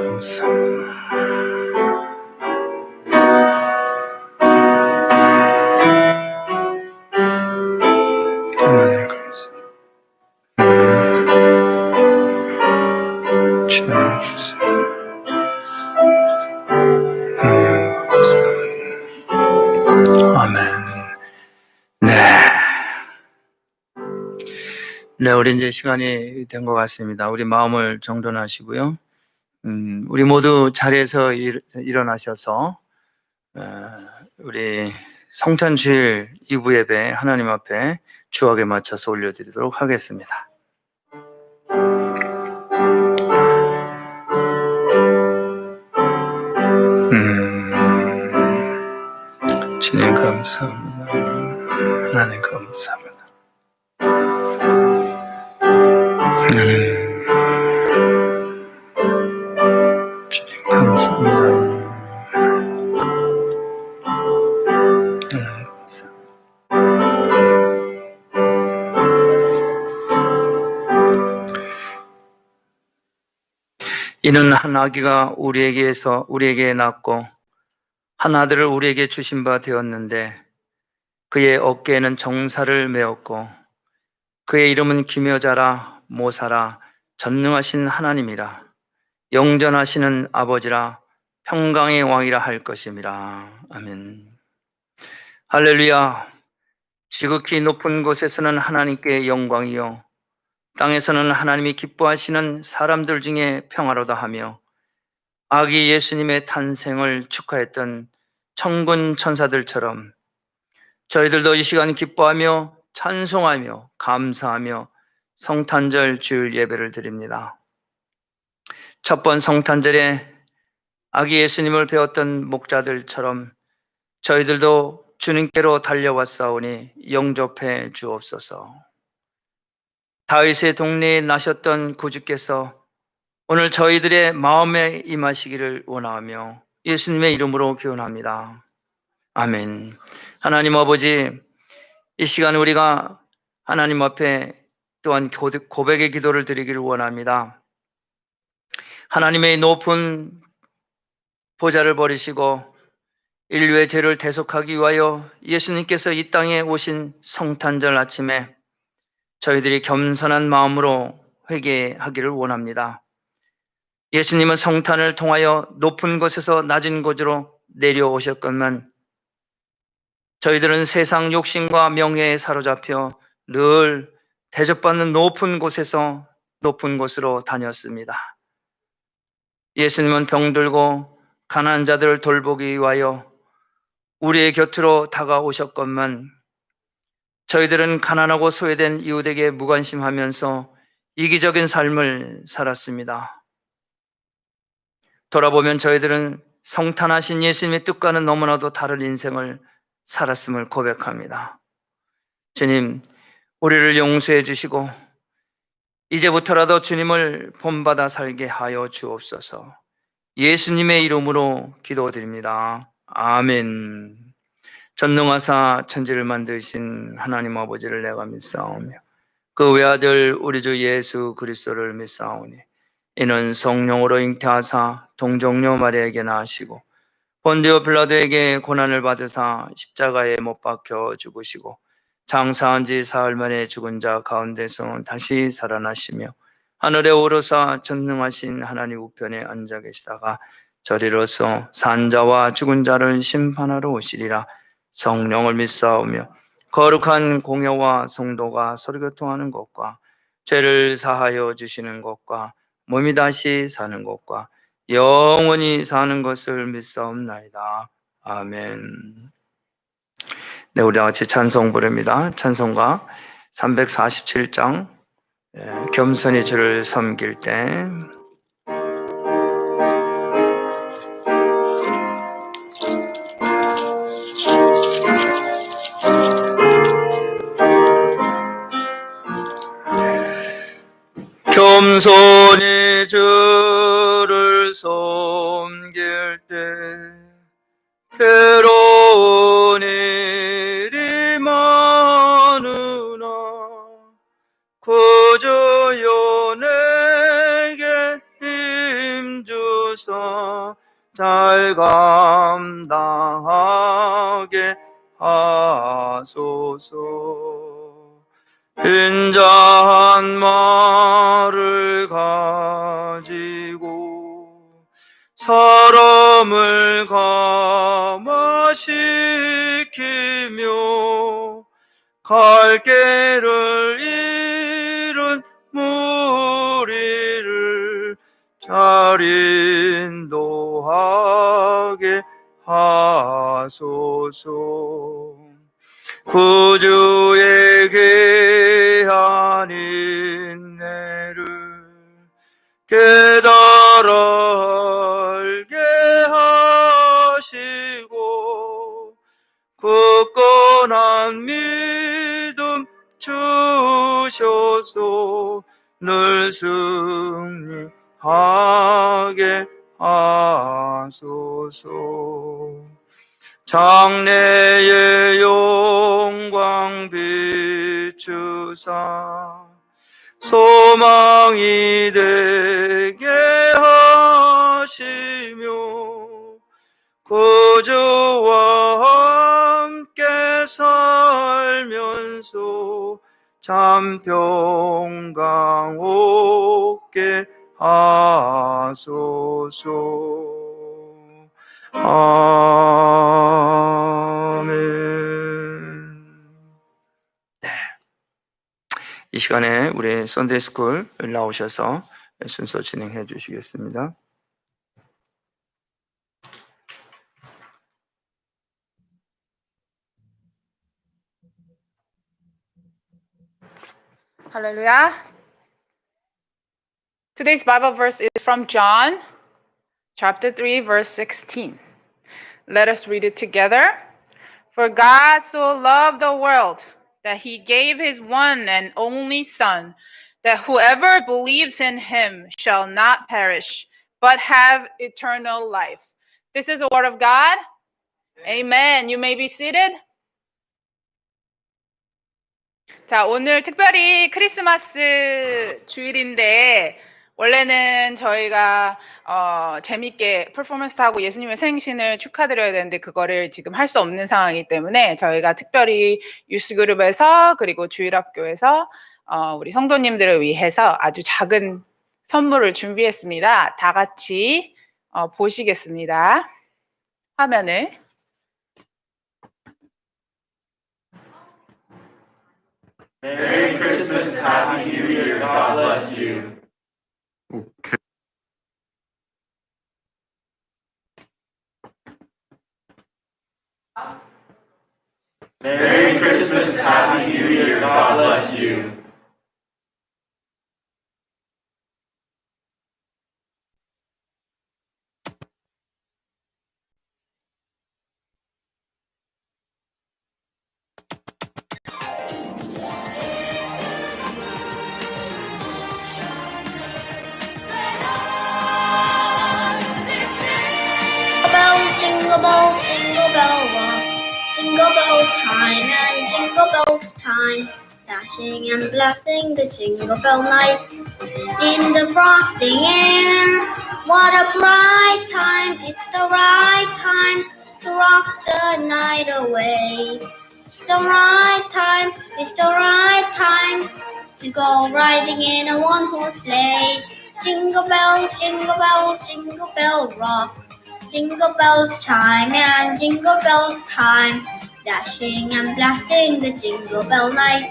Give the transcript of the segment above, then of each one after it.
감사합니다. 하나님 감사합니다. 주님 감사합니다. 감사합니다. 아멘. 네, 우리 이제 시간이 된 것 같습니다. 우리 마음을 정돈하시고요. 우리 모두 자리에서 일어나셔서 우리 성탄주일 2부 예배 하나님 앞에 주악에 맞춰서 올려드리도록 하겠습니다. 주님 감사합니다. 하나님 감사합니다. 하나님 주님 감사합니다. 하나님 감사합니다. 이는 한 아기가 우리에게 낳고 한 아들을 우리에게 주신 바 되었는데 그의 어깨에는 정사를 메었고 그의 이름은 기묘자라 모사라 전능하신 하나님이라 영전하시는 아버지라 평강의 왕이라 할 것임이라. 아멘. 할렐루야. 지극히 높은 곳에서는 하나님께 영광이요 땅에서는 하나님이 기뻐하시는 사람들 중에 평화로다 하며 아기 예수님의 탄생을 축하했던 천군 천사들처럼 저희들도 이 시간 기뻐하며 찬송하며 감사하며 성탄절 주일 예배를 드립니다. 첫 번 성탄절에 아기 예수님을 배웠던 목자들처럼 저희들도 주님께로 달려왔사오니 영접해 주옵소서. 다윗의 동네에 나셨던 구주께서 오늘 저희들의 마음에 임하시기를 원하며 예수님의 이름으로 기원합니다. 아멘. 하나님 아버지, 이 시간 우리가 하나님 앞에 또한 고백의 기도를 드리기를 원합니다. 하나님의 높은 보좌를 버리시고 인류의 죄를 대속하기 위하여 예수님께서 이 땅에 오신 성탄절 아침에 저희들이 겸손한 마음으로 회개하기를 원합니다. 예수님은 성탄을 통하여 높은 곳에서 낮은 곳으로 내려오셨건만 저희들은 세상 욕심과 명예에 사로잡혀 늘 대접받는 높은 곳에서 높은 곳으로 다녔습니다. 예수님은 병들고 가난한 자들을 돌보기 위하여 우리의 곁으로 다가오셨건만 저희들은 가난하고 소외된 이웃에게 무관심하면서 이기적인 삶을 살았습니다. 돌아보면 저희들은 성탄하신 예수님의 뜻과는 너무나도 다른 인생을 살았음을 고백합니다. 주님, 우리를 용서해 주시고 이제부터라도 주님을 본받아 살게 하여 주옵소서. 예수님의 이름으로 기도드립니다. 아멘. 전능하사 천지를 만드신 하나님 아버지를 내가 믿사오며 그 외아들 우리 주 예수 그리스도를 믿사오니 이는 성령으로 잉태하사 동정녀 마리아에게 낳으시고 본디오 빌라도에게 고난을 받으사 십자가에 못 박혀 죽으시고 장사한 지 사흘 만에 죽은 자 가운데서 다시 살아나시며 하늘에 오르사 전능하신 하나님 우편에 앉아 계시다가 저리로서 산자와 죽은 자를 심판하러 오시리라. 성령을 믿사오며 거룩한 공회와 성도가 서로교통하는 것과 죄를 사하여 주시는 것과 몸이 다시 사는 것과 영원히 사는 것을 믿사옵나이다. 아멘. 네, 우리 같이 찬송 부릅니다. 찬송가 347장 겸손히 주를 섬길 때. 겸손히 주를 섬길 때 괴로운 일이 많으나 구주여 내게 힘 주사 주셔서 잘 감당하게 하소서. 인자 한 말을 가지고 사람을 감화시키며 갈 길을 잃은 무리를 잘 인도하게 하소서. 구주의 귀한 인내를 깨달아 알게 하시고 굳건한 믿음 주셔서 늘 승리하게 하소서. 장래의 영광 비추사 소망이 되게 하시며 구주와 함께 살면서 참 평강 얻게 하소서. 아멘. 네. 이 시간에 우리 선데이 스쿨 나오셔서 순서 진행해 주시겠습니다. Hallelujah. Today's Bible verse is from John chapter 3 verse 16. Let us read it together. For God so loved the world that he gave his one and only Son, that whoever believes in him shall not perish, but have eternal life. This is the word of God. Amen. You may be seated. 자, 오늘 특별히 크리스마스 주일인데 원래는 저희가 재밌게 퍼포먼스 하고 예수님의 생신을 축하드려야 되는데 그거를 지금 할 수 없는 상황이기 때문에 저희가 특별히 유스그룹에서 그리고 주일학교에서 우리 성도님들을 위해서 아주 작은 선물을 준비했습니다. 다 같이 보시겠습니다. 화면을. Merry Christmas, Happy New Year, God bless you. Merry Christmas, Happy New Year, God bless you. Jingle bells, jingle bell rock. Jingle bells time and jingle bells time. Dashing and blasting the jingle bell night. In the frosty air, what a bright time. It's the right time to rock the night away. It's the right time, it's the right time to go riding in a one-horse sleigh. Jingle bells, jingle bells, jingle bell rock. Jingle bells chime and jingle bells time, dashing and blasting the jingle bell night.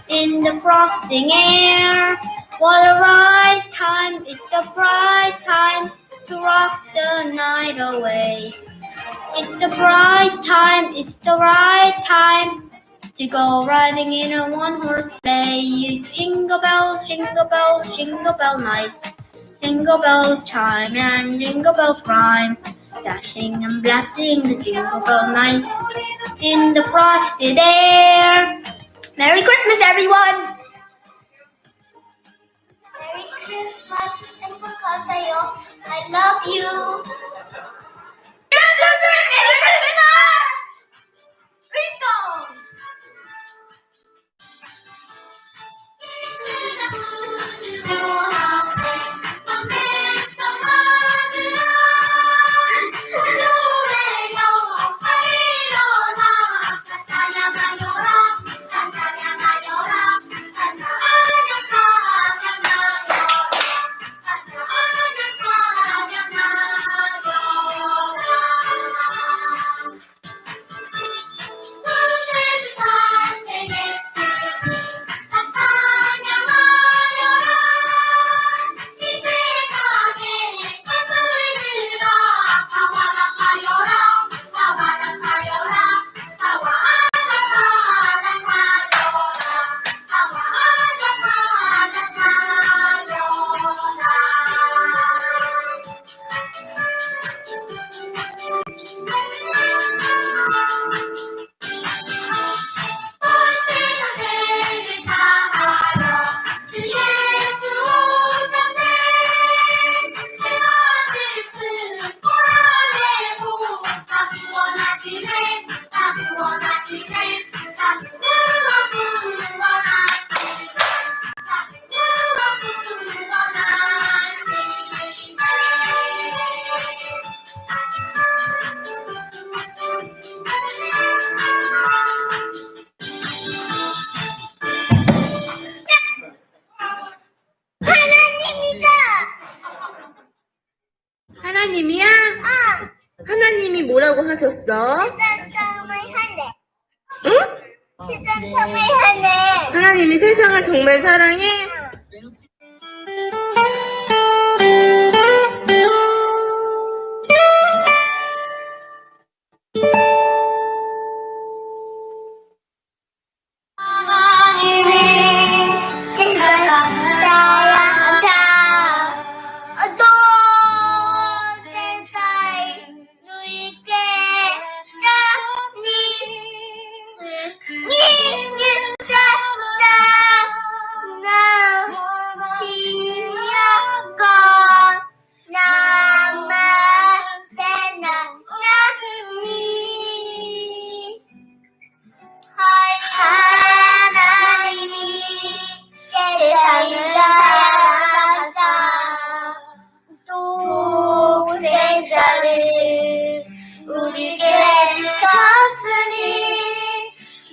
In the frosting air, what a right time, it's the bright time to rock the night away. It's the bright time, it's the right time to go riding in a one-horse sleigh. Jingle bells, jingle bells, jingle bell night. Jingle bells chime and jingle bells rhyme, dashing and blasting the jingle bell night in the frosty air. Merry Christmas, everyone! Merry Christmas, 행복하세요. I love you. Merry Christmas! 링콘! 하나님이 뭐라고 하셨어? 정말 하네. 응? 정말 하네. 하나님이 세상을 정말 사랑해? 하나님이 세상을 사랑하사 독생자를 우리에게 주셨으니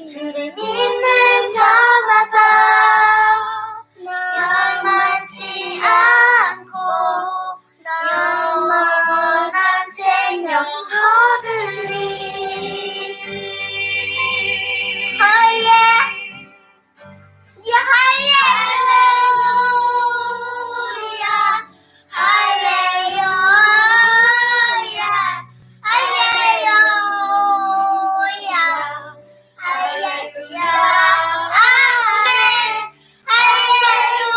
주를 믿는 자마다 멸망치 않고 영원한 생명 얻으리. 할렐루야, 할렐루야, 할렐루야, 할렐루야, 할렐루야, 아멘, 할렐루야,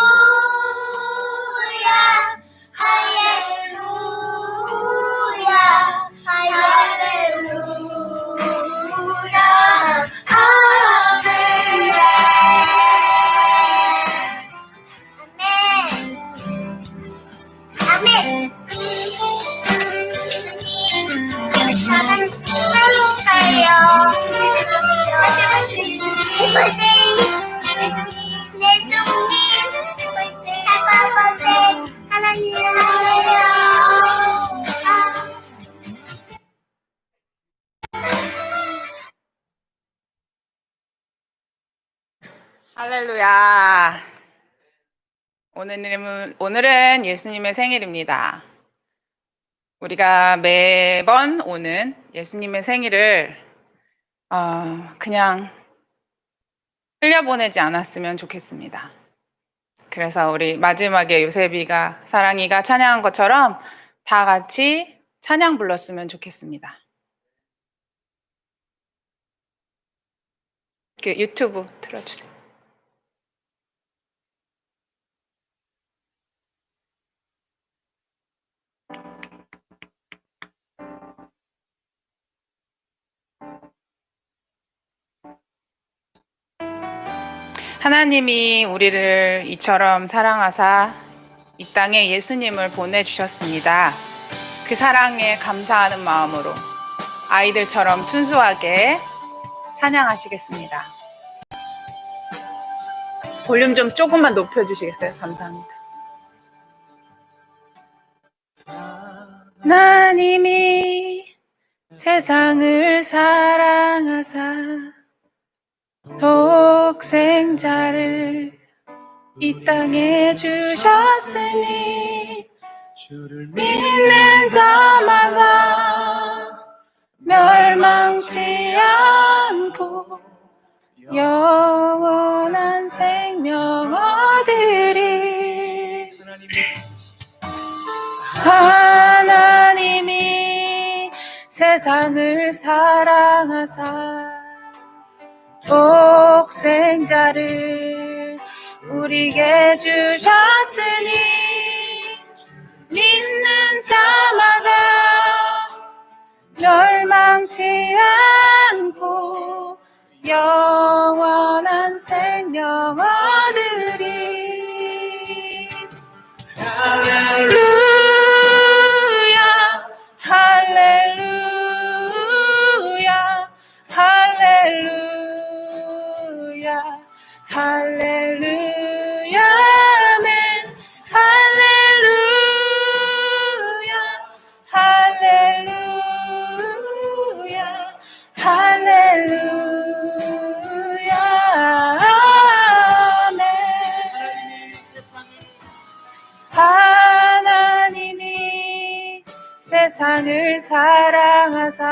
할렐루야, 할렐루야, 아멘, 아멘. 예수님, 저는 행복해요. 내 주님, 할아버지, 하나님, 할렐루야. 오늘은 예수님의 생일입니다. 우리가 매번 오는 예수님의 생일을 그냥 흘려보내지 않았으면 좋겠습니다. 그래서 우리 마지막에 요셉이가 사랑이가 찬양한 것처럼 다 같이 찬양 불렀으면 좋겠습니다. 그 유튜브 틀어주세요. 하나님이 우리를 이처럼 사랑하사 이 땅에 예수님을 보내주셨습니다. 그 사랑에 감사하는 마음으로 아이들처럼 순수하게 찬양하시겠습니다. 볼륨 좀 조금만 높여주시겠어요? 감사합니다. 하나님이 세상을 사랑하사 독생자를 이 땅에 주셨으니 믿는 자마다 멸망치 않고 영원한 생명 얻으리. 하나님이 세상을 사랑하사 독생자를 우리에게 주셨으니 믿는 자마다 멸망치 않고 영원한 생명 얻으리. 할렐루야, 할렐루야, 할렐루야, 할렐루야, 아멘. 할렐루야, 할렐루야, 할렐루야. 세상을 사랑하사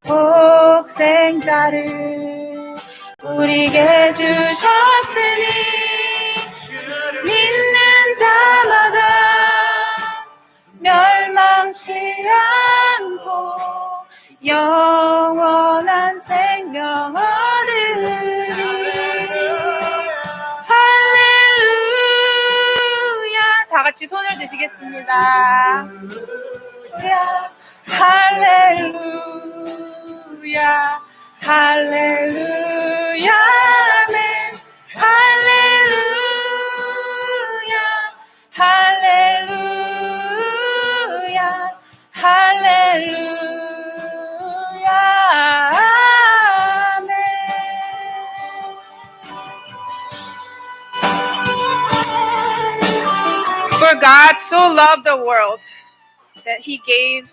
독생자를 우리에게 주셨으니 믿는 자마다 멸망치 않고 영원한 생명 얻으리. 할렐루야. 다 같이 손을 드시겠습니다. 할렐루야, 할렐루야, 아멘. 할렐루야, 할렐루야, 할렐루야, 아멘. For God so loved the world that he gave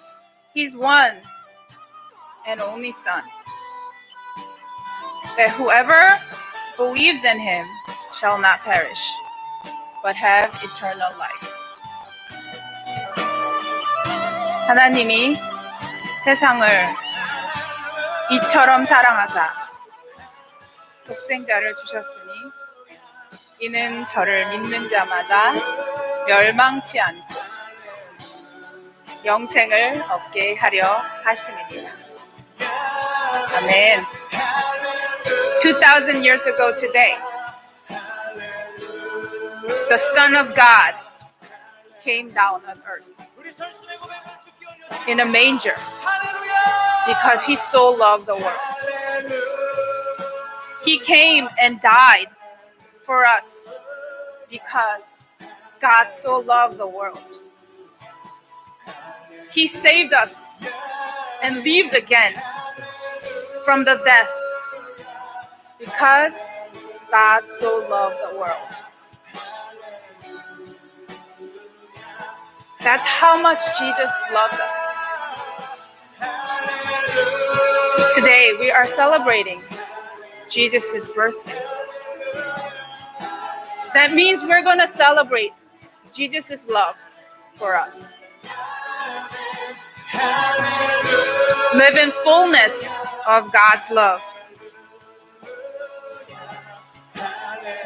his one and only Son, that whoever believes in him shall not perish, but have eternal life. 하나님이 세상을 이처럼 사랑하사 독생자를 주셨으니 이는 저를 믿는 자마다 멸망치 않고 영생을 얻게 하려 하심이니라. 아멘. 2,000 years ago today, the Son of God came down on earth in a manger because he so loved the world. He came and died for us because God so loved the world. He saved us and lived again from the death because God so loved the world. That's how much Jesus loves us. Today we are celebrating Jesus' birthday. That means we're going to celebrate Jesus' love for us. Live in fullness of God's love.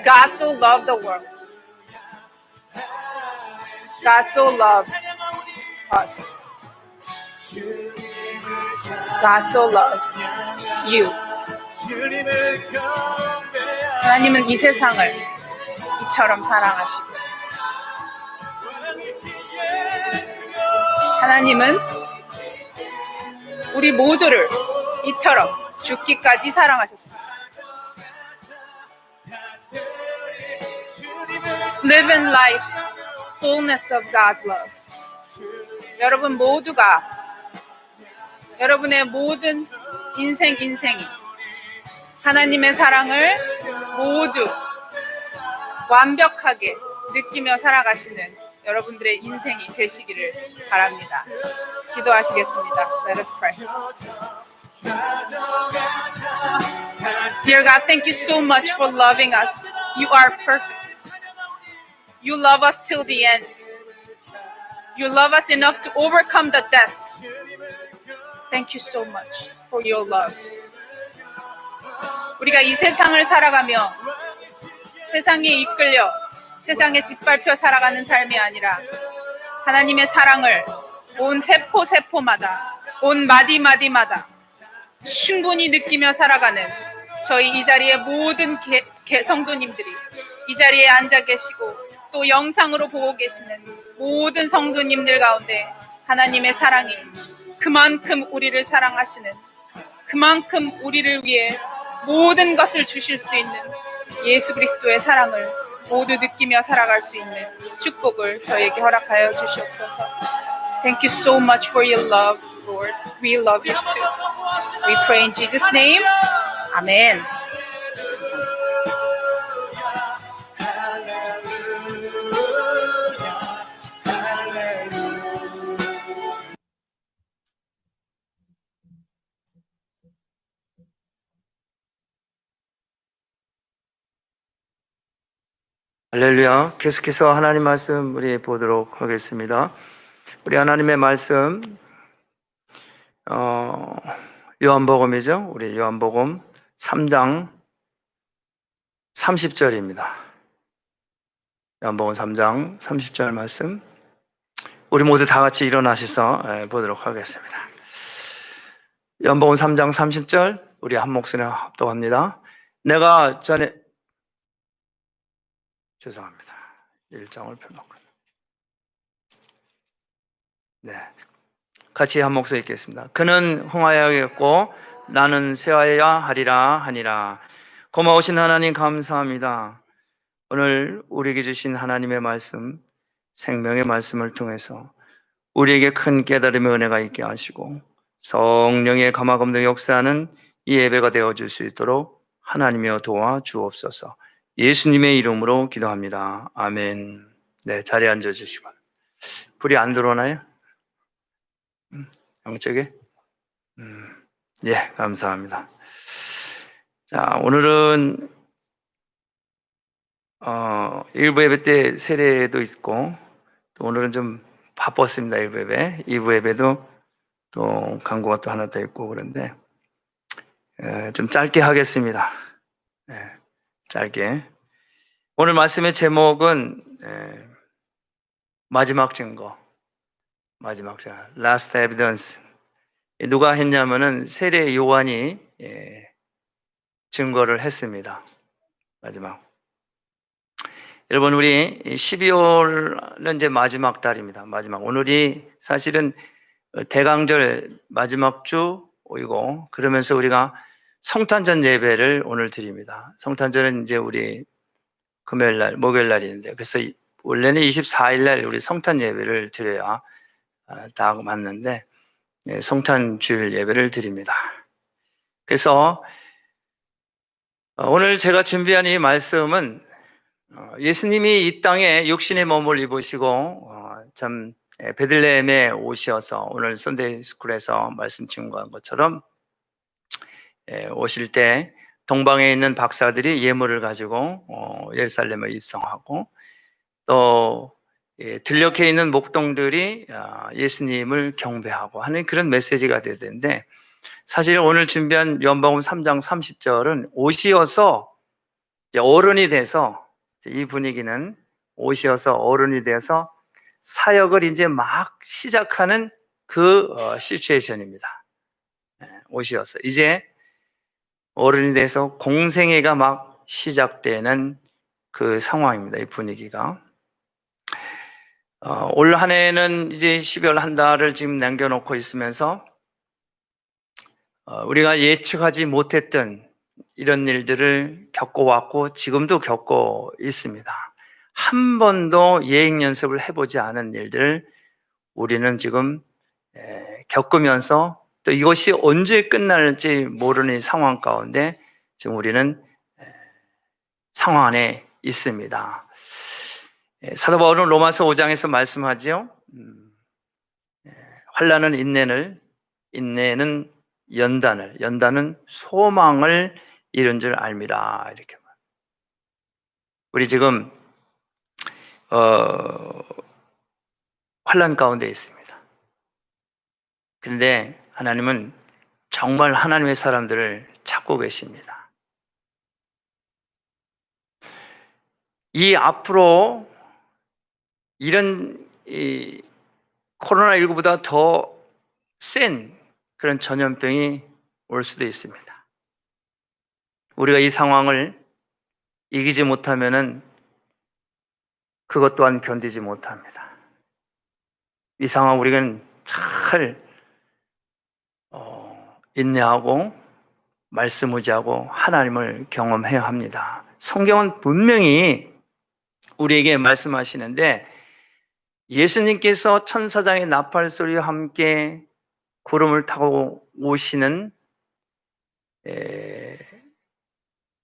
God so loved the world. God so loved us. God so loves you. 하나님은 이 세상을 이처럼 사랑하시고 하나님은 우리 모두를 이처럼 죽기까지 사랑하셨습니다. Live in life, fullness of God's love. 여러분 모두가 여러분의 모든 인생이 하나님의 사랑을 모두 완벽하게 느끼며 살아가시는 여러분들의 인생이 되시기를 바랍니다. 기도하시겠습니다. Let us pray. Dear God, thank you so much for loving us. You are perfect. You love us till the end. You love us enough to overcome the death. Thank you so much for your love. 우리가 이 세상을 살아가며 세상에 이끌려 세상에 짓밟혀 살아가는 삶이 아니라 하나님의 사랑을 온 세포마다 온 마디마디마다 충분히 느끼며 살아가는 저희 이 자리의 모든 성도님들이 이 자리에 앉아 계시고 또 영상으로 보고 계시는 모든 성도님들 가운데 하나님의 사랑이 그만큼 우리를 사랑하시는 그만큼 우리를 위해 모든 것을 주실 수 있는 예수 그리스도의 사랑을 모두 느끼며 살아갈 수 있는 축복을 저에게 허락하여 주시옵소서. Thank you so much for your love, Lord. We love you too. We pray in Jesus' name. Amen. 할렐루야. 계속해서 하나님 말씀 우리 보도록 하겠습니다. 우리 하나님의 말씀 요한복음이죠. 우리 요한복음 3장 30절입니다. 요한복음 3장 30절 말씀 우리 모두 다 같이 일어나셔서 보도록 하겠습니다. 요한복음 3장 30절 우리 한 목소리로 합독합니다. 내가 전에 죄송합니다. 1장을 펴놓고 네, 같이 한 목소리 읽겠습니다. 그는 흥하여야겠고 나는 쇠하여야 하리라 하니라. 고마우신 하나님 감사합니다. 오늘 우리에게 주신 하나님의 말씀, 생명의 말씀을 통해서 우리에게 큰 깨달음의 은혜가 있게 하시고 성령의 감화감동 역사하는 이 예배가 되어줄 수 있도록 하나님이여 도와주옵소서. 예수님의 이름으로 기도합니다. 아멘. 네, 자리에 앉아주시고. 불이 안 들어오나요? 양쪽에? 예, 감사합니다. 자, 오늘은 일부 예배 때 세례도 있고 또 오늘은 좀 바빴습니다. 일부 예배, 2부 예배도 또 광고가 또 하나 더 있고 그런데 좀 짧게 하겠습니다. 짧게. 오늘 말씀의 제목은 마지막 증거, 마지막 증거, Last Evidence. 누가 했냐면은 세례 요한이 증거를 했습니다. 마지막. 여러분, 우리 12월은 이제 마지막 달입니다. 마지막. 오늘이 사실은 대강절 마지막 주이고, 그러면서 우리가 성탄절 예배를 오늘 드립니다. 성탄절은 이제 우리 금요일 날, 목요일 날인데, 그래서 원래는 24일 날 우리 성탄 예배를 드려야 다 맞는데, 성탄 주일 예배를 드립니다. 그래서 오늘 제가 준비한 이 말씀은 예수님이 이 땅에 육신의 몸을 입으시고 참 베들레헴에 오셔서 오늘 선데이 스쿨에서 말씀 증거한 것처럼 오실 때 동방에 있는 박사들이 예물을 가지고 예루살렘에 입성하고 또 들녘에 있는 목동들이 예수님을 경배하고 하는 그런 메시지가 되야 되는데, 사실 오늘 준비한 요한복음 3장 30절은 오시어서 어른이 돼서, 이 분위기는 오시어서 어른이 돼서 사역을 이제 막 시작하는 그 시츄에이션입니다. 오시어서 이제 어른이 돼서 공생애가 막 시작되는 그 상황입니다. 이 분위기가. 올 한 해는 이제 12월 한 달을 지금 남겨놓고 있으면서 우리가 예측하지 못했던 이런 일들을 겪어왔고 지금도 겪고 있습니다. 한 번도 예행 연습을 해보지 않은 일들을 우리는 지금 겪으면서 또 이것이 언제 끝날지 모르는 상황 가운데 지금 우리는 상황 안에 있습니다. 사도 바울은 로마서 5장에서 말씀하죠. 환난은 인내를, 인내는 연단을, 연단은 소망을 이룬 줄 알미라. 이렇게 말. 우리 지금 환난 가운데 있습니다. 그런데 하나님은 정말 하나님의 사람들을 찾고 계십니다. 이 앞으로 이런 코로나19보다 더 센 그런 전염병이 올 수도 있습니다. 우리가 이 상황을 이기지 못하면은 그것 또한 견디지 못합니다. 이 상황 우리는 잘 인내하고 말씀 의지하고 하나님을 경험해야 합니다. 성경은 분명히 우리에게 말씀하시는데, 예수님께서 천사장의 나팔 소리와 함께 구름을 타고 오시는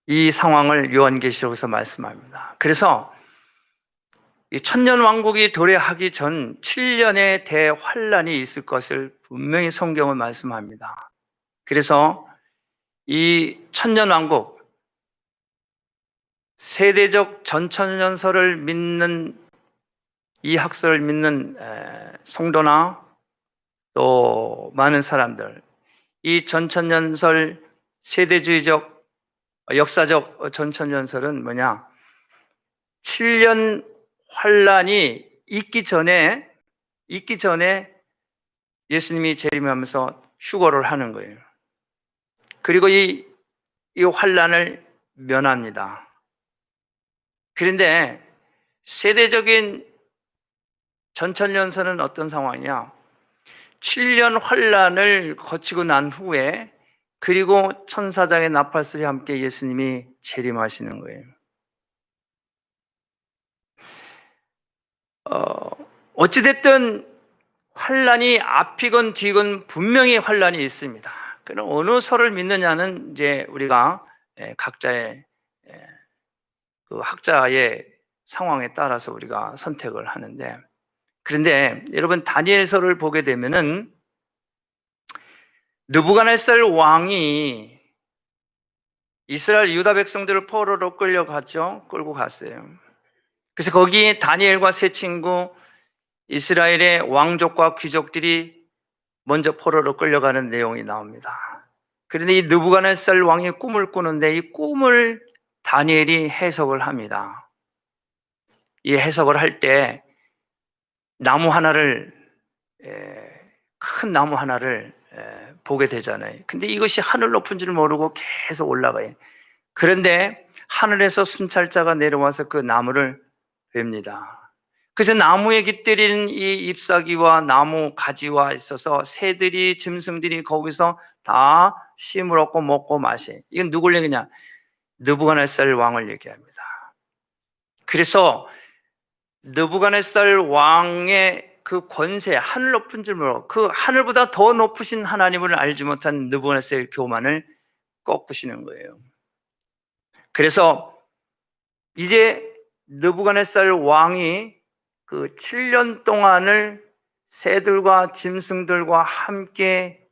이 상황을 요한계시록에서 말씀합니다. 그래서 이 천년 왕국이 도래하기 전 7년의 대환란이 있을 것을 분명히 성경은 말씀합니다. 그래서 이 천년 왕국, 세대적 전천년설을 믿는 이 학설을 믿는 성도나 또 많은 사람들, 이 전천연설 세대주의적 역사적 전천연설은 뭐냐? 7년 환란이 있기 전에 예수님이 재림하면서 휴거를 하는 거예요. 그리고 이 환란을 면합니다. 그런데 세대적인 전천연설은 어떤 상황이냐? 7년 환란을 거치고 난 후에 그리고 천사장의 나팔소리와 함께 예수님이 재림하시는 거예요. 어찌됐든 환란이 앞이건 뒤건 분명히 환란이 있습니다. 그럼 어느 설을 믿느냐는 이제 우리가 각자의 그 학자의 상황에 따라서 우리가 선택을 하는데, 그런데 여러분 다니엘서를 보게 되면은 느부갓네살 왕이 이스라엘 유다 백성들을 포로로 끌고 갔어요. 그래서 거기 다니엘과 세 친구 이스라엘의 왕족과 귀족들이 먼저 포로로 끌려가는 내용이 나옵니다. 그런데 이 느부갓네살 왕이 꿈을 꾸는데 이 꿈을 다니엘이 해석을 합니다. 이 해석을 할 때 큰 나무 하나를 보게 되잖아요. 근데 이것이 하늘 높은 줄 모르고 계속 올라가요. 그런데 하늘에서 순찰자가 내려와서 그 나무를 뵙니다. 그래서 나무에 깃들인 이 잎사귀와 나무 가지와 있어서 새들이, 짐승들이 거기서 다 쉼을 얻고 먹고 마셔. 이건 누굴 얘기냐? 느부갓네살 왕을 얘기합니다. 그래서 느부갓네살 왕의 그 권세, 하늘 높은 줄 모르고 그 하늘보다 더 높으신 하나님을 알지 못한 느부갓네살 교만을 꺾으시는 거예요. 그래서 이제 느부갓네살 왕이 그 7년 동안을 새들과 짐승들과 함께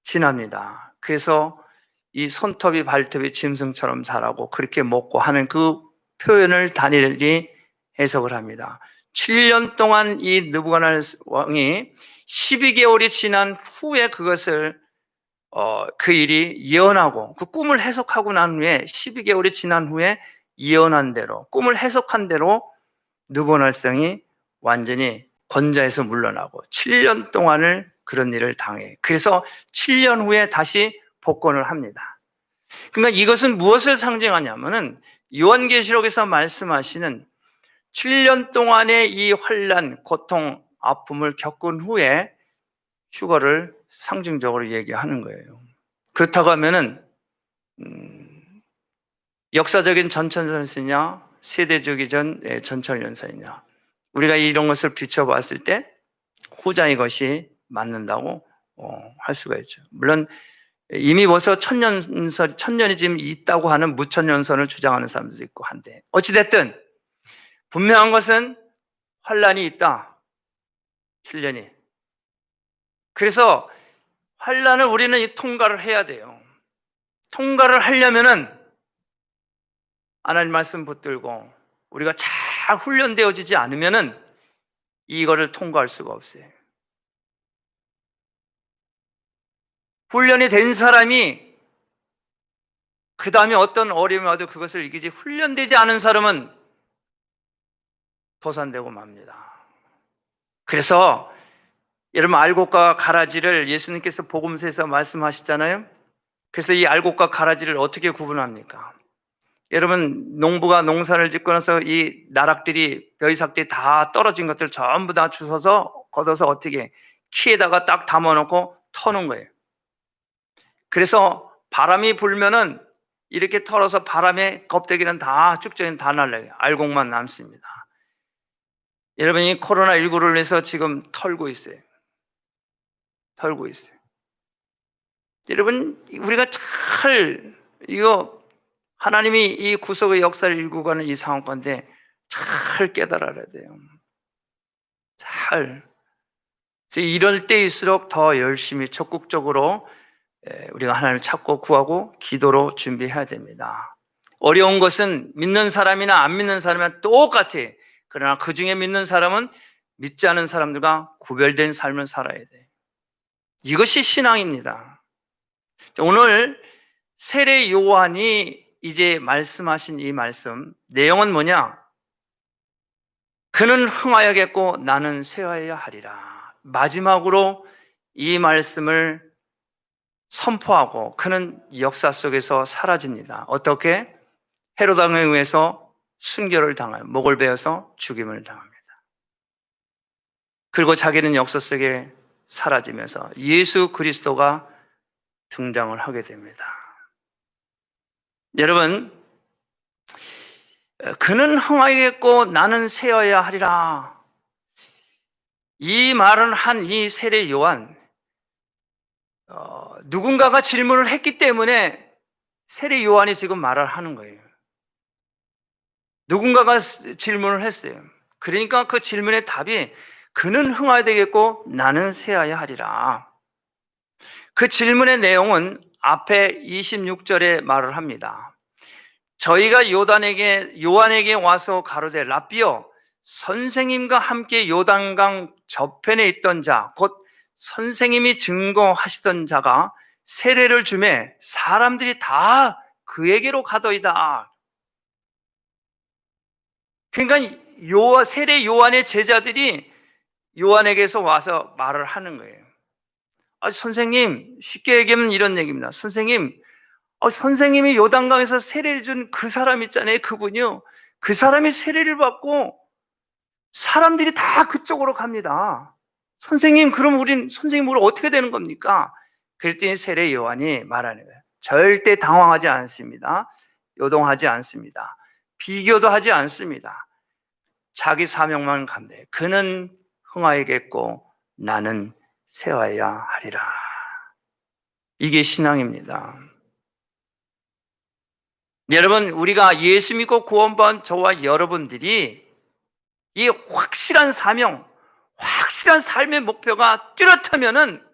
지납니다. 그래서 이 손톱이 발톱이 짐승처럼 자라고 그렇게 먹고 하는 그 표현을 다니엘이 해석을 합니다. 7년 동안 이 느부갓네살 왕이 12개월이 지난 후에 그것을 그 일이 예언하고 그 꿈을 해석하고 난 후에 12개월이 지난 후에 예언한 대로 꿈을 해석한 대로 느부갓네살이 완전히 권좌에서 물러나고 7년 동안을 그런 일을 당해. 그래서 7년 후에 다시 복권을 합니다. 그러니까 이것은 무엇을 상징하냐면은 요한계시록에서 말씀하시는 7년 동안의 이 환난, 고통, 아픔을 겪은 후에 휴거를 상징적으로 얘기하는 거예요. 그렇다고 하면은 역사적인 전천연설이냐 세대주의적 전천연설이냐, 우리가 이런 것을 비춰봤을 때 후자의 것이 맞는다고 할 수가 있죠. 물론 이미 벌써 천년이 지금 있다고 하는 무천년설을 주장하는 사람들도 있고 한데, 어찌됐든 분명한 것은 환란이 있다. 7년이. 그래서 환란을 우리는 통과를 해야 돼요. 통과를 하려면은 하나님 말씀 붙들고 우리가 잘 훈련되어지지 않으면은 이거를 통과할 수가 없어요. 훈련이 된 사람이 그 다음에 어떤 어려움이 와도 그것을 이기지, 훈련되지 않은 사람은 도산되고 맙니다. 그래서 여러분 알곡과 가라지를 예수님께서 복음서에서 말씀하시잖아요. 그래서 이 알곡과 가라지를 어떻게 구분합니까? 여러분 농부가 농사를 짓고 나서 이 나락들이 벼이삭들이 다 떨어진 것들 전부 다 주워서 걷어서 어떻게 키에다가 딱 담아놓고 터는 거예요. 그래서 바람이 불면은 이렇게 털어서 바람에 껍데기는 다 쭉정이 다 날라요. 알곡만 남습니다. 여러분이 코로나19를 위해서 지금 털고 있어요. 여러분 우리가 이거 하나님이 이 구속의 역사를 일구 가는 이 상황 가운데 잘 깨달아야 돼요. 이럴 때일수록 더 열심히 적극적으로 우리가 하나님을 찾고 구하고 기도로 준비해야 됩니다. 어려운 것은 믿는 사람이나 안 믿는 사람이나 똑같아. 그러나 그 중에 믿는 사람은 믿지 않은 사람들과 구별된 삶을 살아야 돼. 이것이 신앙입니다. 오늘 세례 요한이 이제 말씀하신 이 말씀 내용은 뭐냐? 그는 흥하여겠고 나는 쇠하여야 하리라. 마지막으로 이 말씀을 선포하고 그는 역사 속에서 사라집니다. 어떻게? 헤롯 왕에 의해서 순교를 당하여 목을 베어서 죽임을 당합니다. 그리고 자기는 역사 속에 사라지면서 예수 그리스도가 등장을 하게 됩니다. 여러분, 그는 흥하여겠고 나는 쇠하여야 하리라. 이 말을 한 이 세례 요한, 누군가가 질문을 했기 때문에 세례 요한이 지금 말을 하는 거예요. 누군가가 질문을 했어요. 그러니까 그 질문의 답이 그는 흥하여야 되겠고 나는 쇠하여야 하리라. 그 질문의 내용은 앞에 26절에 말을 합니다. 저희가 요한에게 와서 가로되 랍비여, 선생님과 함께 요단강 저편에 있던 자, 곧 선생님이 증거하시던 자가 세례를 주매 사람들이 다 그에게로 가더이다. 그러니까 세례 요한의 제자들이 요한에게서 와서 말을 하는 거예요. 선생님, 쉽게 얘기하면 이런 얘기입니다. 선생님, 선생님이 요단강에서 세례를 준 그 사람 있잖아요. 그분이요. 그 사람이 세례를 받고 사람들이 다 그쪽으로 갑니다. 선생님, 그럼 선생님 우리 어떻게 되는 겁니까? 그랬더니 세례 요한이 말하는 거예요. 절대 당황하지 않습니다. 요동하지 않습니다. 비교도 하지 않습니다. 자기 사명만 감대해. 그는 흥하여겠고 나는 쇠하여야 하리라. 이게 신앙입니다. 여러분, 우리가 예수 믿고 구원받은 저와 여러분들이 이 확실한 사명, 확실한 삶의 목표가 뚜렷하면은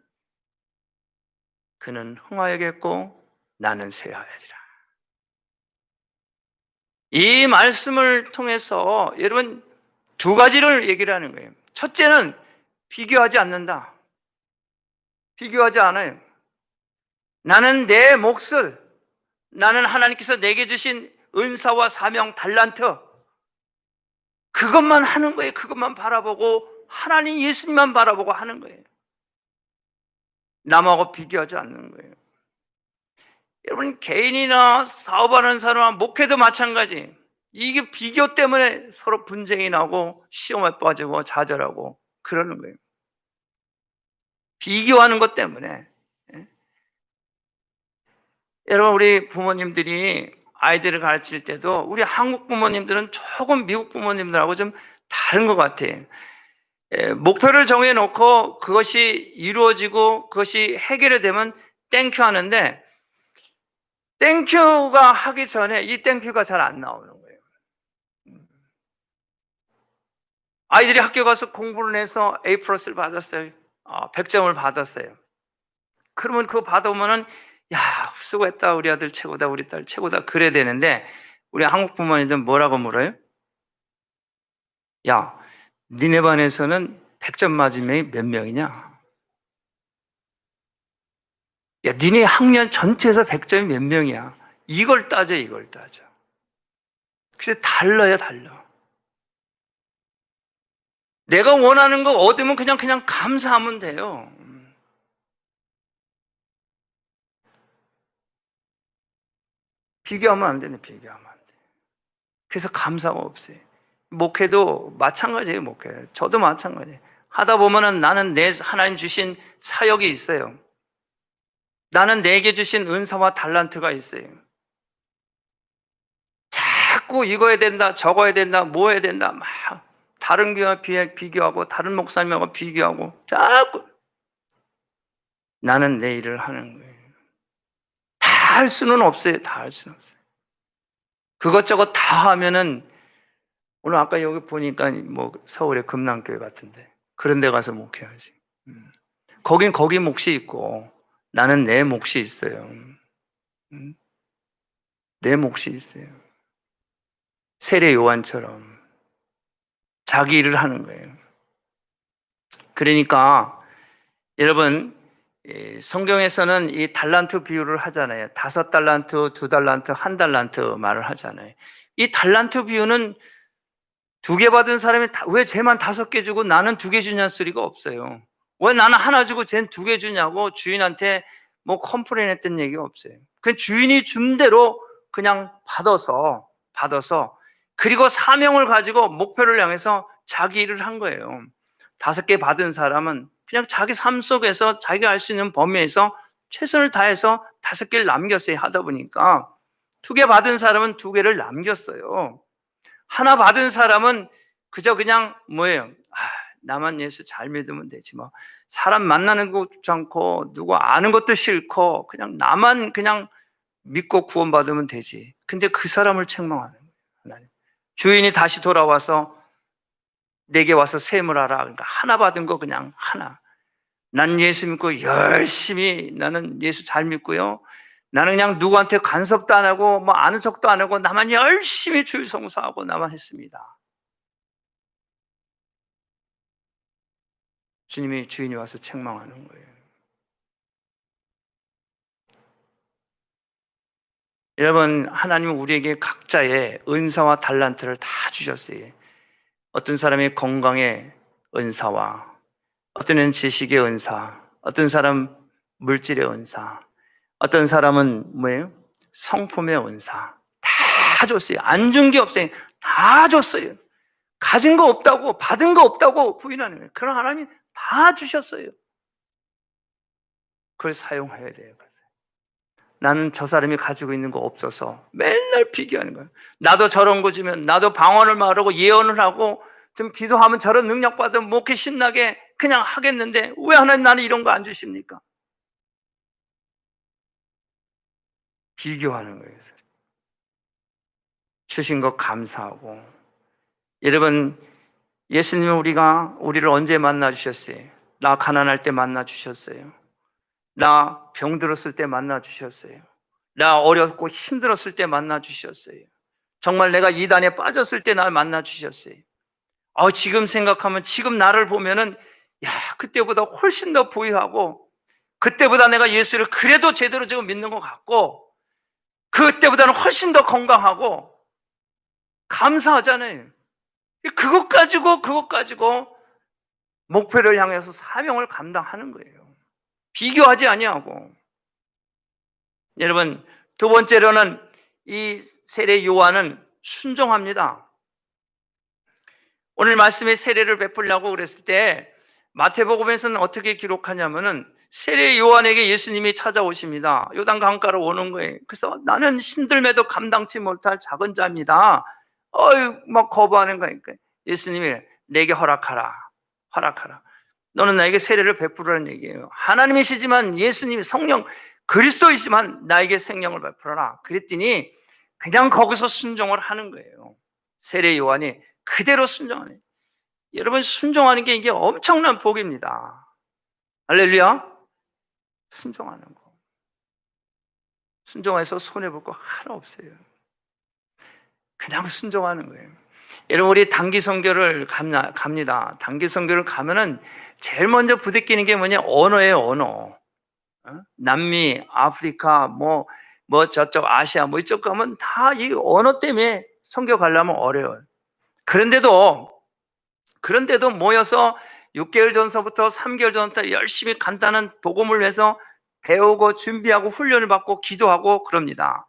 그는 흥하여겠고 나는 쇠하여리라. 이 말씀을 통해서 여러분 두 가지를 얘기를 하는 거예요. 첫째는 비교하지 않는다. 비교하지 않아요. 나는 내 몫을, 나는 하나님께서 내게 주신 은사와 사명, 달란트, 그것만 하는 거예요. 그것만 바라보고 하나님 예수님만 바라보고 하는 거예요. 남하고 비교하지 않는 거예요. 여러분, 개인이나 사업하는 사람과 목회도 마찬가지. 이게 비교 때문에 서로 분쟁이 나고 시험에 빠지고 좌절하고 그러는 거예요. 비교하는 것 때문에. 여러분, 우리 부모님들이 아이들을 가르칠 때도 우리 한국 부모님들은 조금 미국 부모님들하고 좀 다른 것 같아요. 목표를 정해놓고 그것이 이루어지고 그것이 해결이 되면 땡큐 하는데 땡큐가 하기 전에 이 땡큐가 잘 안 나오는 거예요. 아이들이 학교 가서 공부를 해서 A 플러스를 받았어요. 100점을 받았어요. 그러면 그거 받아오면은 야, 수고했다. 우리 아들 최고다. 우리 딸 최고다. 그래야 되는데 우리 한국 부모님들은 뭐라고 물어요? 야, 니네 반에서는 100점 맞은 명이 몇 명이냐? 야, 니네 학년 전체에서 100점이 몇 명이야? 이걸 따져. 근데 달라요, 달라. 내가 원하는 거 얻으면 그냥 감사하면 돼요. 비교하면 안 되네, 비교하면 안 돼. 그래서 감사가 없어요. 목회도 마찬가지예요, 목회. 저도 마찬가지예요. 하다 보면은 나는 내 하나님 주신 사역이 있어요. 나는 내게 주신 은사와 달란트가 있어요. 자꾸 이거 해야 된다, 저거 해야 된다, 뭐 해야 된다, 막 다른 교회와 비교하고 다른 목사님하고 비교하고 자꾸 나는 내 일을 하는 거예요. 다 할 수는 없어요. 다 할 수는 없어요. 그것저것 다 하면은 오늘 아까 여기 보니까 뭐 서울의 금남교회 같은데 그런 데 가서 목회하지. 거긴 거기 몫이 있고 나는 내 몫이 있어요. 내 몫이 있어요. 세례 요한처럼 자기 일을 하는 거예요. 그러니까 여러분, 성경에서는 이 달란트 비유를 하잖아요. 5달란트, 2달란트, 1달란트 말을 하잖아요. 이 달란트 비유는 2개 받은 사람이 왜 쟤만 5개 주고 나는 2개 주냐는 소리가 없어요. 왜 나는 하나 주고 쟤는 2개 주냐고 주인한테 뭐 컴플레인 했던 얘기가 없어요. 그 주인이 준 대로 그냥 받아서 그리고 사명을 가지고 목표를 향해서 자기 일을 한 거예요. 5개 받은 사람은 그냥 자기 삶 속에서 자기가 할 수 있는 범위에서 최선을 다해서 5개를 남겼어요. 하다 보니까 2개 받은 사람은 2개를 남겼어요. 하나 받은 사람은 그저 그냥 뭐예요? 나만 예수 잘 믿으면 되지 뭐. 사람 만나는 것도 좋지 않고 누구 아는 것도 싫고 그냥 나만 그냥 믿고 구원받으면 되지. 근데 그 사람을 책망하는 거예요. 하나님. 주인이 다시 돌아와서 내게 와서 세무하라. 그러니까 하나 받은 거 그냥 하나. 난 예수 믿고 열심히 나는 예수 잘 믿고요. 나는 그냥 누구한테 간섭도 안 하고 뭐 아는 척도 안 하고 나만 열심히 주일 성수하고 나만 했습니다. 주님이 주인이 와서 책망하는 거예요. 여러분, 하나님은 우리에게 각자의 은사와 달란트를 다 주셨어요. 어떤 사람이 건강의 은사와 어떤 이는 지식의 은사, 어떤 사람 물질의 은사, 어떤 사람은 뭐예요? 성품의 은사 다 줬어요. 안 준 게 없어요. 다 줬어요. 가진 거 없다고, 받은 거 없다고 부인하는 거예요. 그런 하나님이 다 주셨어요. 그걸 사용해야 돼요. 나는 저 사람이 가지고 있는 거 없어서 맨날 비교하는 거예요. 나도 저런 거 주면 나도 방언을 말하고 예언을 하고 좀 기도하면 저런 능력 받으면 목회 신나게 그냥 하겠는데 왜 하나님 나는 이런 거 안 주십니까? 비교하는 거예요. 주신 거 감사하고. 여러분, 예수님은 우리를 언제 만나 주셨어요? 나 가난할 때 만나 주셨어요. 나 병들었을 때 만나 주셨어요. 나 어렵고 힘들었을 때 만나 주셨어요. 정말 내가 이단에 빠졌을 때 날 만나 주셨어요. 지금 생각하면 지금 나를 보면은 그때보다 훨씬 더 부유하고 그때보다 내가 예수를 그래도 제대로 지금 믿는 것 같고 그때보다는 훨씬 더 건강하고 감사하잖아요. 그것 가지고 목표를 향해서 사명을 감당하는 거예요. 비교하지 아니하고. 여러분, 두 번째로는 이 세례 요한은 순종합니다. 오늘 말씀에 세례를 베풀려고 그랬을 때 마태복음에서는 어떻게 기록하냐면은 세례 요한에게 예수님이 찾아오십니다. 요단 강가로 오는 거예요. 그래서 나는 신들매도 감당치 못할 작은 자입니다. 막 거부하는 거니까 예수님이 내게 허락하라. 너는 나에게 세례를 베풀으라는 얘기예요. 하나님이시지만 예수님이 성령 그리스도이지만 나에게 생명을 베풀어라. 그랬더니 그냥 거기서 순종을 하는 거예요. 세례 요한이 그대로 순종하네. 여러분, 순종하는 게 이게 엄청난 복입니다. 할렐루야. 순종하는 거. 순종해서 손해볼 거 하나 없어요. 그냥 순종하는 거예요. 여러분, 우리 단기 선교를 갑니다. 단기 선교를 가면은 제일 먼저 부딪히는 게 뭐냐? 언어예요, 언어. 남미, 아프리카, 뭐 저쪽 아시아, 이쪽 가면 다 이 언어 때문에 선교 가려면 어려워요. 그런데도 모여서 6개월 전서부터 3개월 전부터 열심히 간단한 복음을 위해서 배우고 준비하고 훈련을 받고 기도하고 그럽니다.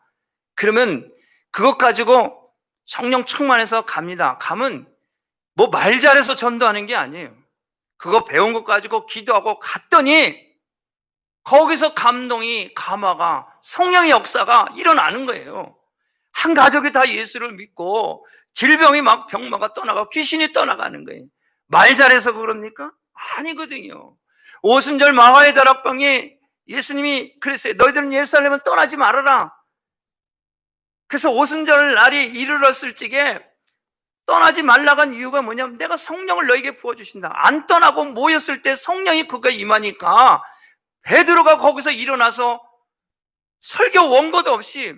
그러면 그것 가지고 성령 충만해서 갑니다. 가면 말 잘해서 전도하는 게 아니에요. 그거 배운 것 가지고 기도하고 갔더니 거기서 감화가 성령의 역사가 일어나는 거예요. 한 가족이 다 예수를 믿고 질병이 막 병마가 떠나가 귀신이 떠나가는 거예요. 말 잘해서 그럽니까? 아니거든요. 오순절 마가의 다락방에 예수님이 그랬어요. 너희들은 예루살렘은 떠나지 말아라. 그래서 오순절 날이 이르렀을 적에 떠나지 말라고 한 이유가 뭐냐면 내가 성령을 너에게 부어주신다. 안 떠나고 모였을 때 성령이 그가 임하니까 베드로가 거기서 일어나서 설교 원고도 없이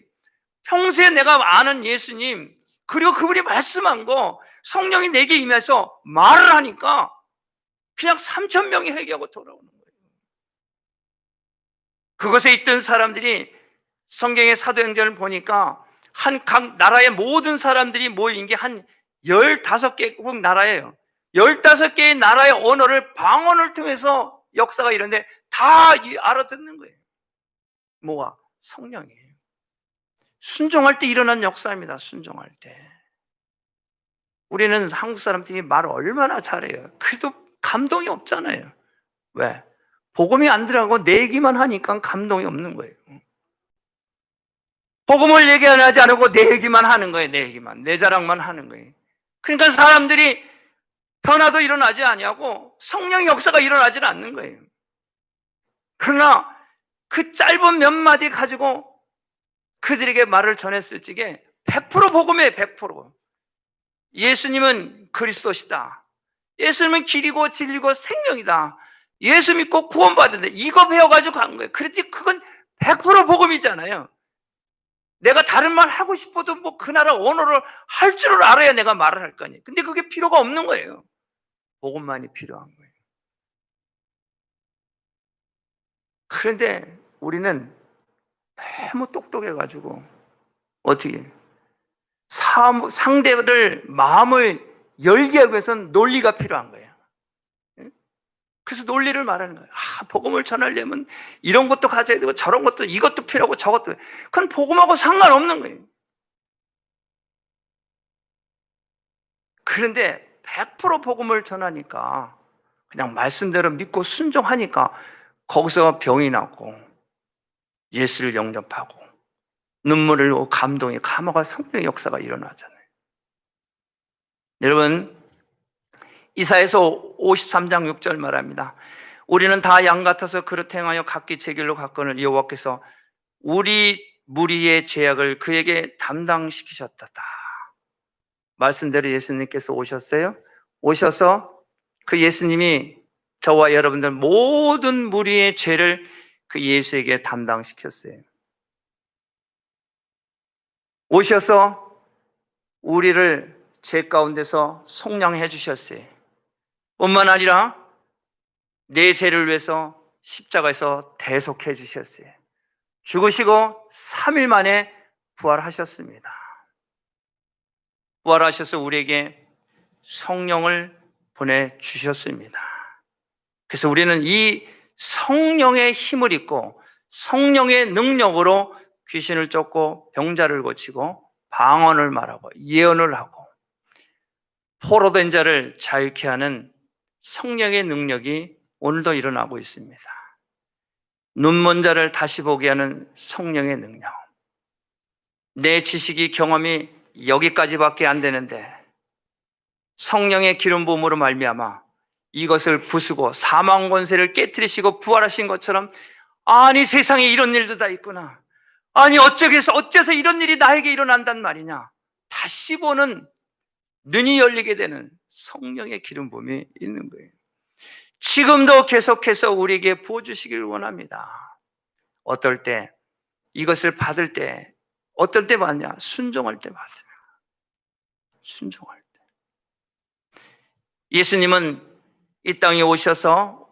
평소에 내가 아는 예수님 그리고 그분이 말씀한 거 성령이 내게 임해서 말을 하니까 그냥 3천 명이 회개하고 돌아오는 거예요. 그곳에 있던 사람들이 성경의 사도행전을 보니까 각 나라의 모든 사람들이 모인 게 한 15개국 나라예요. 15개의 나라의 언어를 방언을 통해서 역사가 이런데 다 알아듣는 거예요. 뭐가? 성령이에요. 순종할 때 일어난 역사입니다. 순종할 때. 우리는 한국 사람들이 말을 얼마나 잘해요. 그래도 감동이 없잖아요. 왜? 복음이 안 들어가고 내 얘기만 하니까 감동이 없는 거예요. 복음을 얘기 안 하지 않고 내 얘기만 하는 거예요. 내 얘기만. 내 자랑만 하는 거예요. 그러니까 사람들이 변화도 일어나지 아니하고 성령의 역사가 일어나지는 않는 거예요. 그러나 그 짧은 몇 마디 가지고 그들에게 말을 전했을 적에 100% 복음이에요. 100%. 예수님은 그리스도시다. 예수님은 길이고 진리고 생명이다. 예수 믿고 구원받는다. 이거 배워가지고 간 거예요. 그랬지 그건 100% 복음이잖아요. 내가 다른 말 하고 싶어도 뭐 그 나라 언어를 할 줄을 알아야 내가 말을 할 거 아니에요. 근데 그게 필요가 없는 거예요. 복음만이 필요한 거예요. 그런데 우리는 너무 똑똑해가지고 어떻게 상대를 마음을 열게 하기 위해서는 논리가 필요한 거예요. 그래서 논리를 말하는 거예요. 복음을 전하려면 이런 것도 가져야 되고 저런 것도 이것도 필요하고 저것도. 그건 복음하고 상관없는 거예요. 그런데 100% 복음을 전하니까 그냥 말씀대로 믿고 순종하니까 거기서 병이 났고 예수를 영접하고 눈물을 흘리고 감동이 감화가 성령의 역사가 일어나잖아요. 여러분 이사야서 53장 6절 말합니다. 우리는 다 양 같아서 그릇 행하여 각기 제 길로 갔거늘 여호와께서 우리 무리의 죄악을 그에게 담당시키셨다. 말씀대로 예수님께서 오셨어요. 오셔서 그 예수님이 저와 여러분들 모든 무리의 죄를 그 예수에게 담당시켰어요. 오셔서 우리를 죄 가운데서 속량해 주셨어요. 뿐만 아니라 내 죄를 위해서 십자가에서 대속해 주셨어요. 죽으시고 3일 만에 부활하셨습니다. 부활하셔서 우리에게 성령을 보내주셨습니다. 그래서 우리는 이 성령의 힘을 입고 성령의 능력으로 귀신을 쫓고 병자를 고치고 방언을 말하고 예언을 하고 포로된 자를 자유케 하는 성령의 능력이 오늘도 일어나고 있습니다. 눈먼 자를 다시 보게 하는 성령의 능력. 내 지식이 경험이 여기까지밖에 안 되는데 성령의 기름 부음으로 말미암아 이것을 부수고 사망 권세를 깨트리시고 부활하신 것처럼 아니 세상에 이런 일도 다 있구나. 아니 어째서 이런 일이 나에게 일어난단 말이냐. 다시 보는 눈이 열리게 되는 성령의 기름 부음이 있는 거예요. 지금도 계속해서 우리에게 부어주시길 원합니다. 어떨 때 이것을 받을 때 어떨 때 받냐? 순종할 때 받으면. 순종할 때. 예수님은 이 땅에 오셔서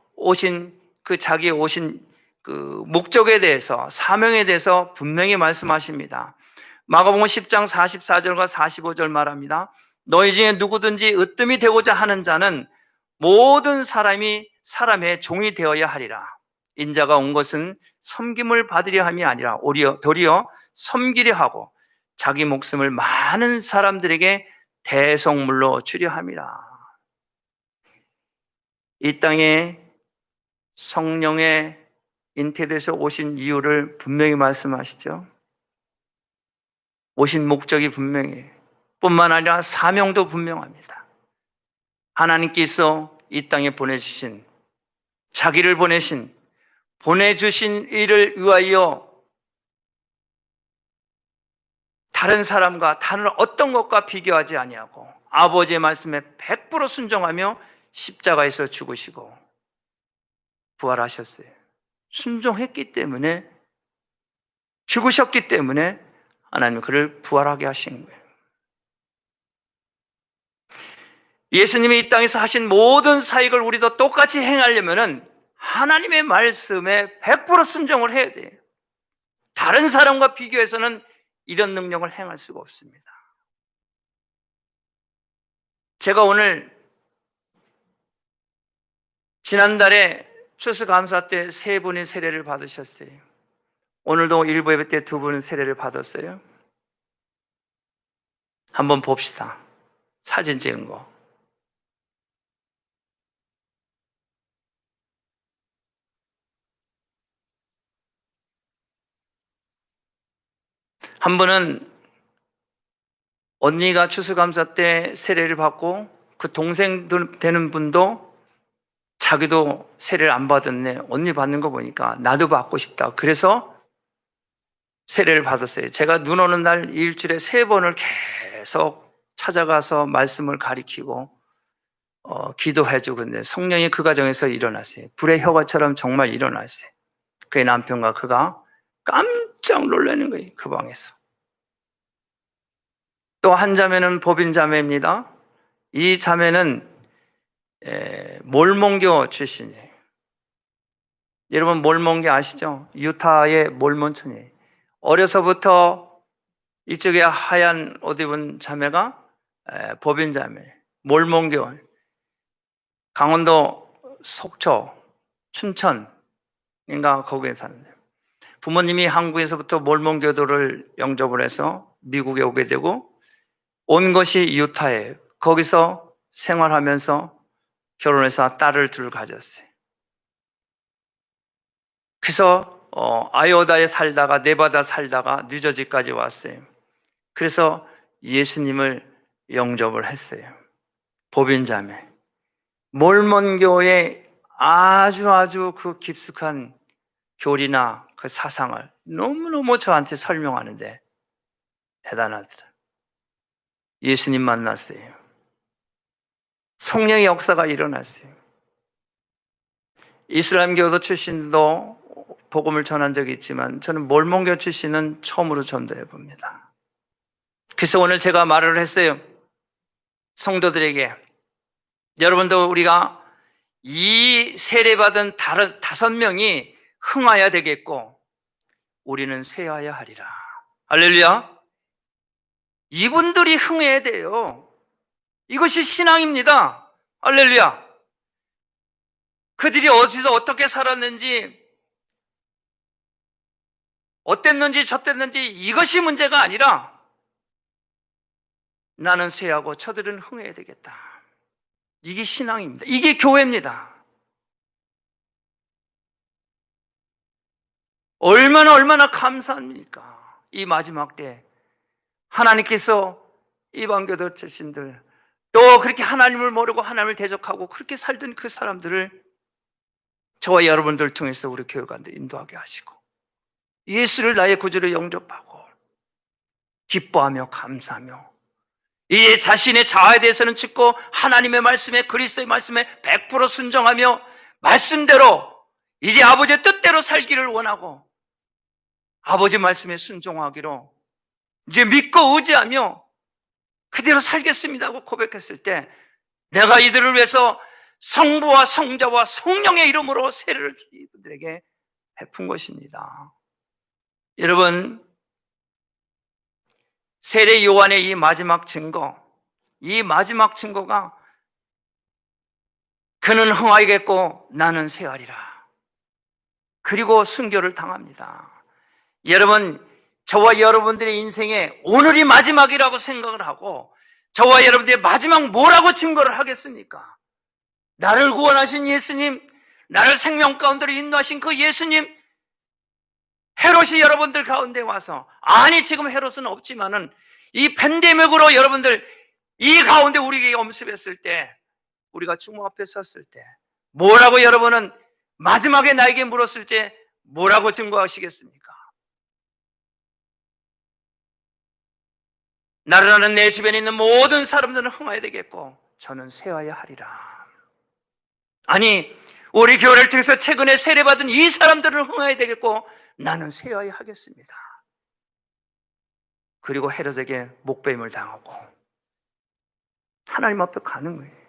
자기 오신 그 목적에 대해서 사명에 대해서 분명히 말씀하십니다. 마가복음 10장 44절과 45절 말합니다. 너희 중에 누구든지 으뜸이 되고자 하는 자는 모든 사람이 사람의 종이 되어야 하리라. 인자가 온 것은 섬김을 받으려 함이 아니라 도리어 섬기려 하고 자기 목숨을 많은 사람들에게 대속물로 주려 함이라. 이 땅에 성령의 잉태돼서 오신 이유를 분명히 말씀하시죠. 오신 목적이 분명해요. 뿐만 아니라 사명도 분명합니다. 하나님께서 이 땅에 자기를 보내주신 일을 위하여 다른 사람과 다른 어떤 것과 비교하지 아니하고 아버지의 말씀에 100% 순종하며 십자가에서 죽으시고 부활하셨어요. 순종했기 때문에 죽으셨기 때문에 하나님은 그를 부활하게 하신 거예요. 예수님이 이 땅에서 하신 모든 사역을 우리도 똑같이 행하려면은 하나님의 말씀에 100% 순종을 해야 돼요. 다른 사람과 비교해서는 이런 능력을 행할 수가 없습니다. 제가 오늘 지난달에 추수감사 때 3분이 세례를 받으셨어요. 오늘도 일부 예배 때 2분은 세례를 받았어요. 한번 봅시다. 사진 찍은 거. 한 분은 언니가 추수감사 때 세례를 받고 그 동생 되는 분도 자기도 세례를 안 받았네. 언니 받는 거 보니까 나도 받고 싶다. 그래서 세례를 받았어요. 제가 눈 오는 날 일주일에 3번을 계속 찾아가서 말씀을 가리키고 기도해주고 근데 성령이 그 가정에서 일어났어요. 불의 효과처럼 정말 일어났어요. 그의 남편과 그가 깜짝 놀라는 거예요. 그 방에서. 또 한 자매는 법인 자매입니다. 이 자매는 몰몬교 출신이에요. 여러분 몰몬교 아시죠? 유타의 몰몬촌이에요. 어려서부터 이쪽에 하얀 옷 입은 자매가 법인 자매, 몰몬교, 강원도 속초, 춘천인가 거기에 사는데 부모님이 한국에서부터 몰몬교도를 영접을 해서 미국에 오게 되고 온 것이 유타에 거기서 생활하면서 결혼해서 딸을 둘 가졌어요. 그래서 아이오다에 살다가 네바다 살다가 뉴저지까지 왔어요. 그래서 예수님을 영접을 했어요. 법인자매. 몰몬교의 아주 그 깊숙한 교리나 그 사상을 너무너무 저한테 설명하는데 대단하더라. 예수님 만났어요. 성령의 역사가 일어났어요. 이슬람교도 출신도 복음을 전한 적이 있지만 저는 몰몬교 출신은 처음으로 전도해 봅니다. 그래서 오늘 제가 말을 했어요. 성도들에게 여러분도 우리가 이 세례받은 5명이 흥하여야 되겠고 우리는 쇠하여야 하리라. 할렐루야. 이분들이 흥해야 돼요. 이것이 신앙입니다. 할렐루야. 그들이 어디서 어떻게 살았는지 어땠는지 저땠는지 이것이 문제가 아니라 나는 쇠하고 저들은 흥해야 되겠다. 이게 신앙입니다. 이게 교회입니다. 얼마나 감사합니까? 이 마지막 때 하나님께서 이방교도 출신들 또 그렇게 하나님을 모르고 하나님을 대적하고 그렇게 살던 그 사람들을 저와 여러분들 통해서 우리 교회 가운데 인도하게 하시고 예수를 나의 구주로 영접하고 기뻐하며 감사하며 이제 자신의 자아에 대해서는 짓고 하나님의 말씀에 그리스도의 말씀에 100% 순종하며 말씀대로 이제 아버지의 뜻대로 살기를 원하고 아버지 말씀에 순종하기로 이제 믿고 의지하며 그대로 살겠습니다 하고 고백했을 때 내가 이들을 위해서 성부와 성자와 성령의 이름으로 세례를 이분들에게 베푼 것입니다. 여러분 세례 요한의 이 마지막 증거가 그는 흥하겠고 나는 쇠하리라. 그리고 순교를 당합니다. 여러분 저와 여러분들의 인생에 오늘이 마지막이라고 생각을 하고 저와 여러분들의 마지막 뭐라고 증거를 하겠습니까? 나를 구원하신 예수님, 나를 생명 가운데로 인도하신 그 예수님, 헤롯이 여러분들 가운데 와서 아니 지금 헤롯은 없지만은 이 팬데믹으로 여러분들 이 가운데 우리에게 엄습했을 때 우리가 주님 앞에 섰을 때 뭐라고 여러분은 마지막에 나에게 물었을 때 뭐라고 증거하시겠습니까? 나를 아는 내 주변에 있는 모든 사람들은 흥하여야 되겠고 저는 쇠하여야 하리라. 아니 우리 교회를 통해서 최근에 세례받은 이 사람들은 흥하여야 되겠고 나는 쇠하여야 하겠습니다. 그리고 헤롯에게 목배임을 당하고 하나님 앞에 가는 거예요.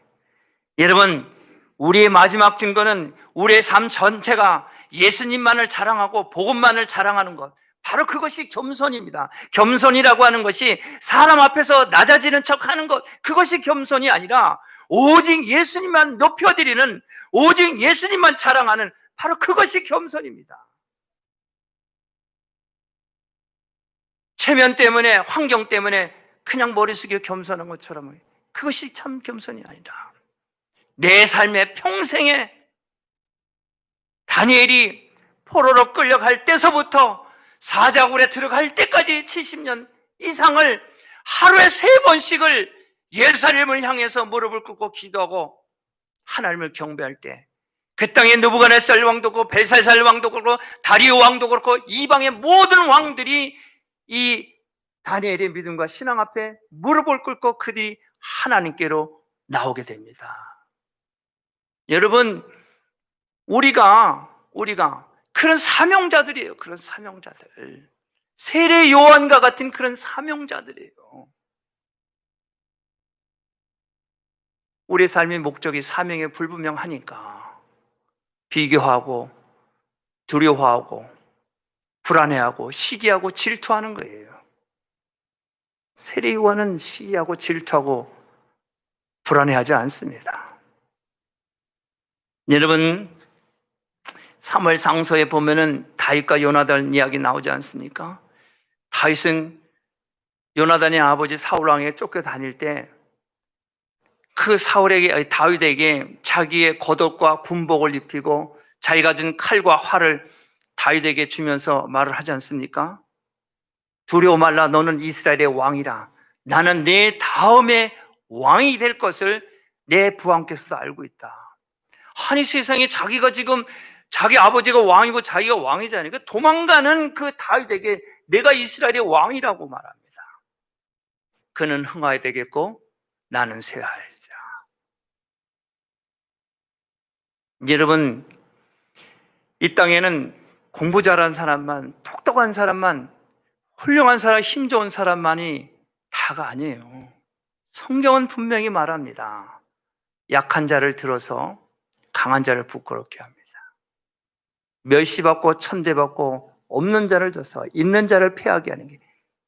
여러분, 우리의 마지막 증거는 우리의 삶 전체가 예수님만을 자랑하고 복음만을 자랑하는 것, 바로 그것이 겸손입니다. 겸손이라고 하는 것이 사람 앞에서 낮아지는 척하는 것, 그것이 겸손이 아니라 오직 예수님만 높여드리는, 오직 예수님만 자랑하는, 바로 그것이 겸손입니다. 체면 때문에, 환경 때문에 그냥 머리 숙여 겸손한 것처럼, 그것이 참 겸손이 아니라 내 삶의 평생에 다니엘이 포로로 끌려갈 때서부터 사자굴에 들어갈 때까지 70년 이상을 하루에 3번씩을 예루살렘을 향해서 무릎을 꿇고 기도하고 하나님을 경배할 때, 그 땅에 느부갓네살 왕도 그렇고 벨사살 왕도 그렇고 다리오 왕도 그렇고 이방의 모든 왕들이 이 다니엘의 믿음과 신앙 앞에 무릎을 꿇고 그들이 하나님께로 나오게 됩니다. 여러분, 우리가 그런 사명자들이에요. 그런 사명자들. 세례 요한과 같은 그런 사명자들이에요. 우리의 삶의 목적이 사명에 불분명하니까 비교하고 두려워하고 불안해하고 시기하고 질투하는 거예요. 세례 요한은 시기하고 질투하고 불안해하지 않습니다. 여러분, 사무엘 상서에 보면은 다윗과 요나단 이야기 나오지 않습니까? 다윗은 요나단의 아버지 사울 왕에게 쫓겨다닐 때 그 다윗에게 자기의 겉옷과 군복을 입히고 자기가 준 칼과 활을 다윗에게 주면서 말을 하지 않습니까? 두려워 말라, 너는 이스라엘의 왕이라. 나는 내 다음에 왕이 될 것을 내 부하께서도 알고 있다. 아니, 세상에 자기가 지금 자기 아버지가 왕이고 자기가 왕이잖아요. 도망가는 그 다윗에게 내가 이스라엘의 왕이라고 말합니다. 그는 흥하게 되겠고 나는 쇠하리라. 여러분, 이 땅에는 공부 잘한 사람만, 똑똑한 사람만, 훌륭한 사람, 힘 좋은 사람만이 다가 아니에요. 성경은 분명히 말합니다. 약한 자를 들어서 강한 자를 부끄럽게 합니다. 멸시받고 천대받고 없는 자를 둬서 있는 자를 패하게 하는 게,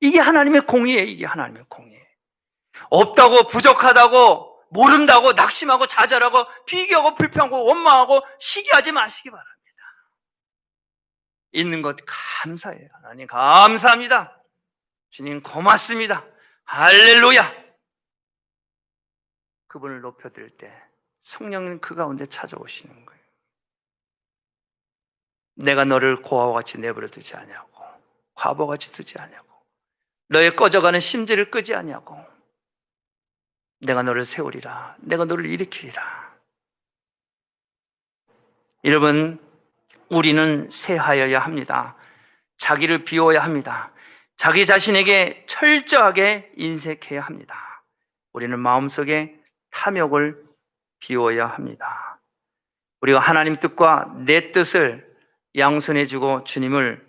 이게 하나님의 공의예요. 이게 하나님의 공의예요. 없다고, 부족하다고, 모른다고 낙심하고 좌절하고 비교하고 불평하고 원망하고 시기하지 마시기 바랍니다. 있는 것 감사해요. 하나님 감사합니다. 주님 고맙습니다. 할렐루야. 그분을 높여드릴 때 성령은 그 가운데 찾아오시는 거예요. 내가 너를 고아와 같이 내버려 두지 아니하고 과부와 같이 두지 아니하고 너의 꺼져가는 심지를 끄지 아니하고 내가 너를 세우리라. 내가 너를 일으키리라. 여러분, 우리는 쇠하여야 합니다. 자기를 비워야 합니다. 자기 자신에게 철저하게 인색해야 합니다. 우리는 마음속에 탐욕을 비워야 합니다. 우리가 하나님 뜻과 내 뜻을 양손해주고 주님을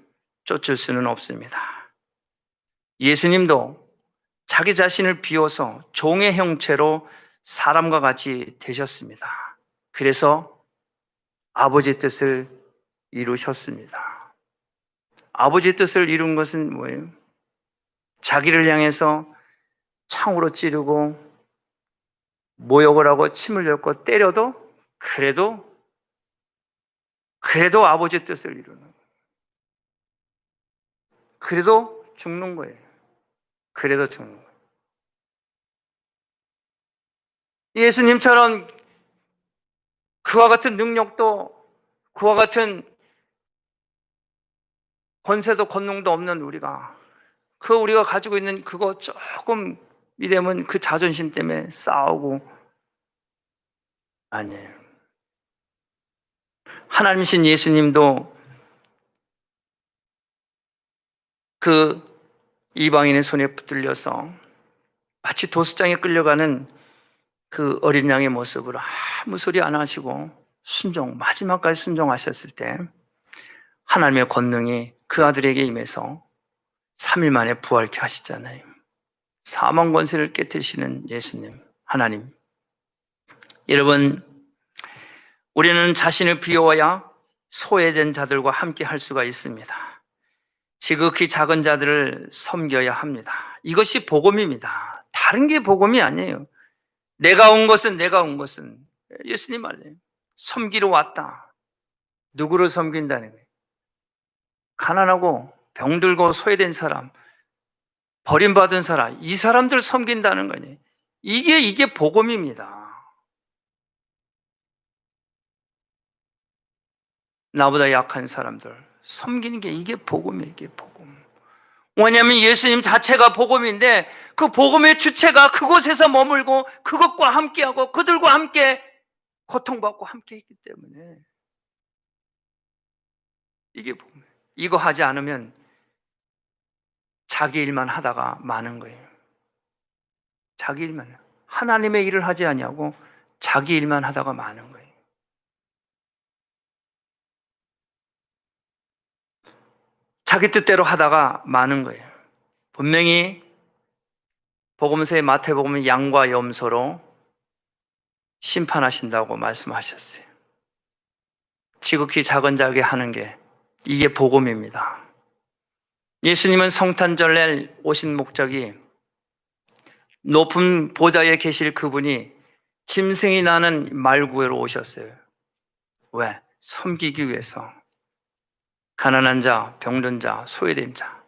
쫓을 수는 없습니다. 예수님도 자기 자신을 비워서 종의 형체로 사람과 같이 되셨습니다. 그래서 아버지 뜻을 이루셨습니다. 아버지 뜻을 이룬 것은 뭐예요? 자기를 향해서 창으로 찌르고 모욕을 하고 침을 뱉고 때려도 그래도 아버지 뜻을 이루는 거예요. 그래도 죽는 거예요. 그래도 죽는 거예요. 예수님처럼 그와 같은 능력도 그와 같은 권세도 권능도 없는 우리가 가지고 있는 그거 조금 이되면 그 자존심 때문에 싸우고, 아니에요. 하나님이신 예수님도 그 이방인의 손에 붙들려서 마치 도수장에 끌려가는 그 어린 양의 모습으로 아무 소리 안 하시고 마지막까지 순종하셨을 때 하나님의 권능이 그 아들에게 임해서 3일 만에 부활케 하시잖아요. 사망 권세를 깨뜨리시는 예수님, 하나님, 여러분, 우리는 자신을 비워야 소외된 자들과 함께 할 수가 있습니다. 지극히 작은 자들을 섬겨야 합니다. 이것이 복음입니다. 다른 게 복음이 아니에요. 내가 온 것은 예수님 말이에요. 섬기러 왔다. 누구를 섬긴다는 거예요? 가난하고 병들고 소외된 사람, 버림받은 사람, 이 사람들 섬긴다는 거니. 이게 복음입니다. 나보다 약한 사람들 섬기는 게 이게 복음이에요. 이게 복음. 왜냐하면 예수님 자체가 복음인데 그 복음의 주체가 그곳에서 머물고 그것과 함께하고 그들과 함께 고통받고 함께 했기 때문에 이게 복음이에요. 이거 하지 않으면 자기 일만 하다가 마는 거예요. 자기 일만. 하나님의 일을 하지 아니하고 자기 일만 하다가 마는 거예요. 자기 뜻대로 하다가 마는 거예요. 분명히 복음서의 마태복음은 양과 염소로 심판하신다고 말씀하셨어요. 지극히 작은 자에게 하는 게 이게 복음입니다. 예수님은 성탄절에 오신 목적이 높은 보좌에 계실 그분이 짐승이 나는 말구에로 오셨어요. 왜? 섬기기 위해서. 가난한 자, 병든 자, 소외된 자.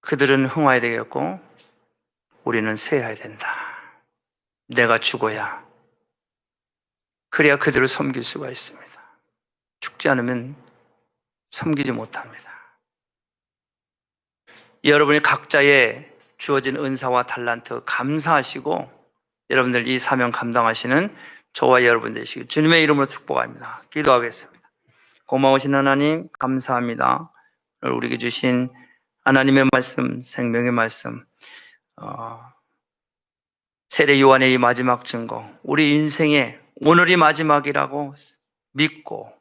그들은 흥화해야 되겠고 우리는 쇠해야 된다. 내가 죽어야 그래야 그들을 섬길 수가 있습니다. 죽지 않으면 섬기지 못합니다. 여러분이 각자의 주어진 은사와 달란트 감사하시고 여러분들 이 사명 감당하시는 저와 여러분 되시길 주님의 이름으로 축복합니다. 기도하겠습니다. 고마우신 하나님 감사합니다. 오늘 우리에게 주신 하나님의 말씀, 생명의 말씀, 세례 요한의 이 마지막 증거, 우리 인생의 오늘이 마지막이라고 믿고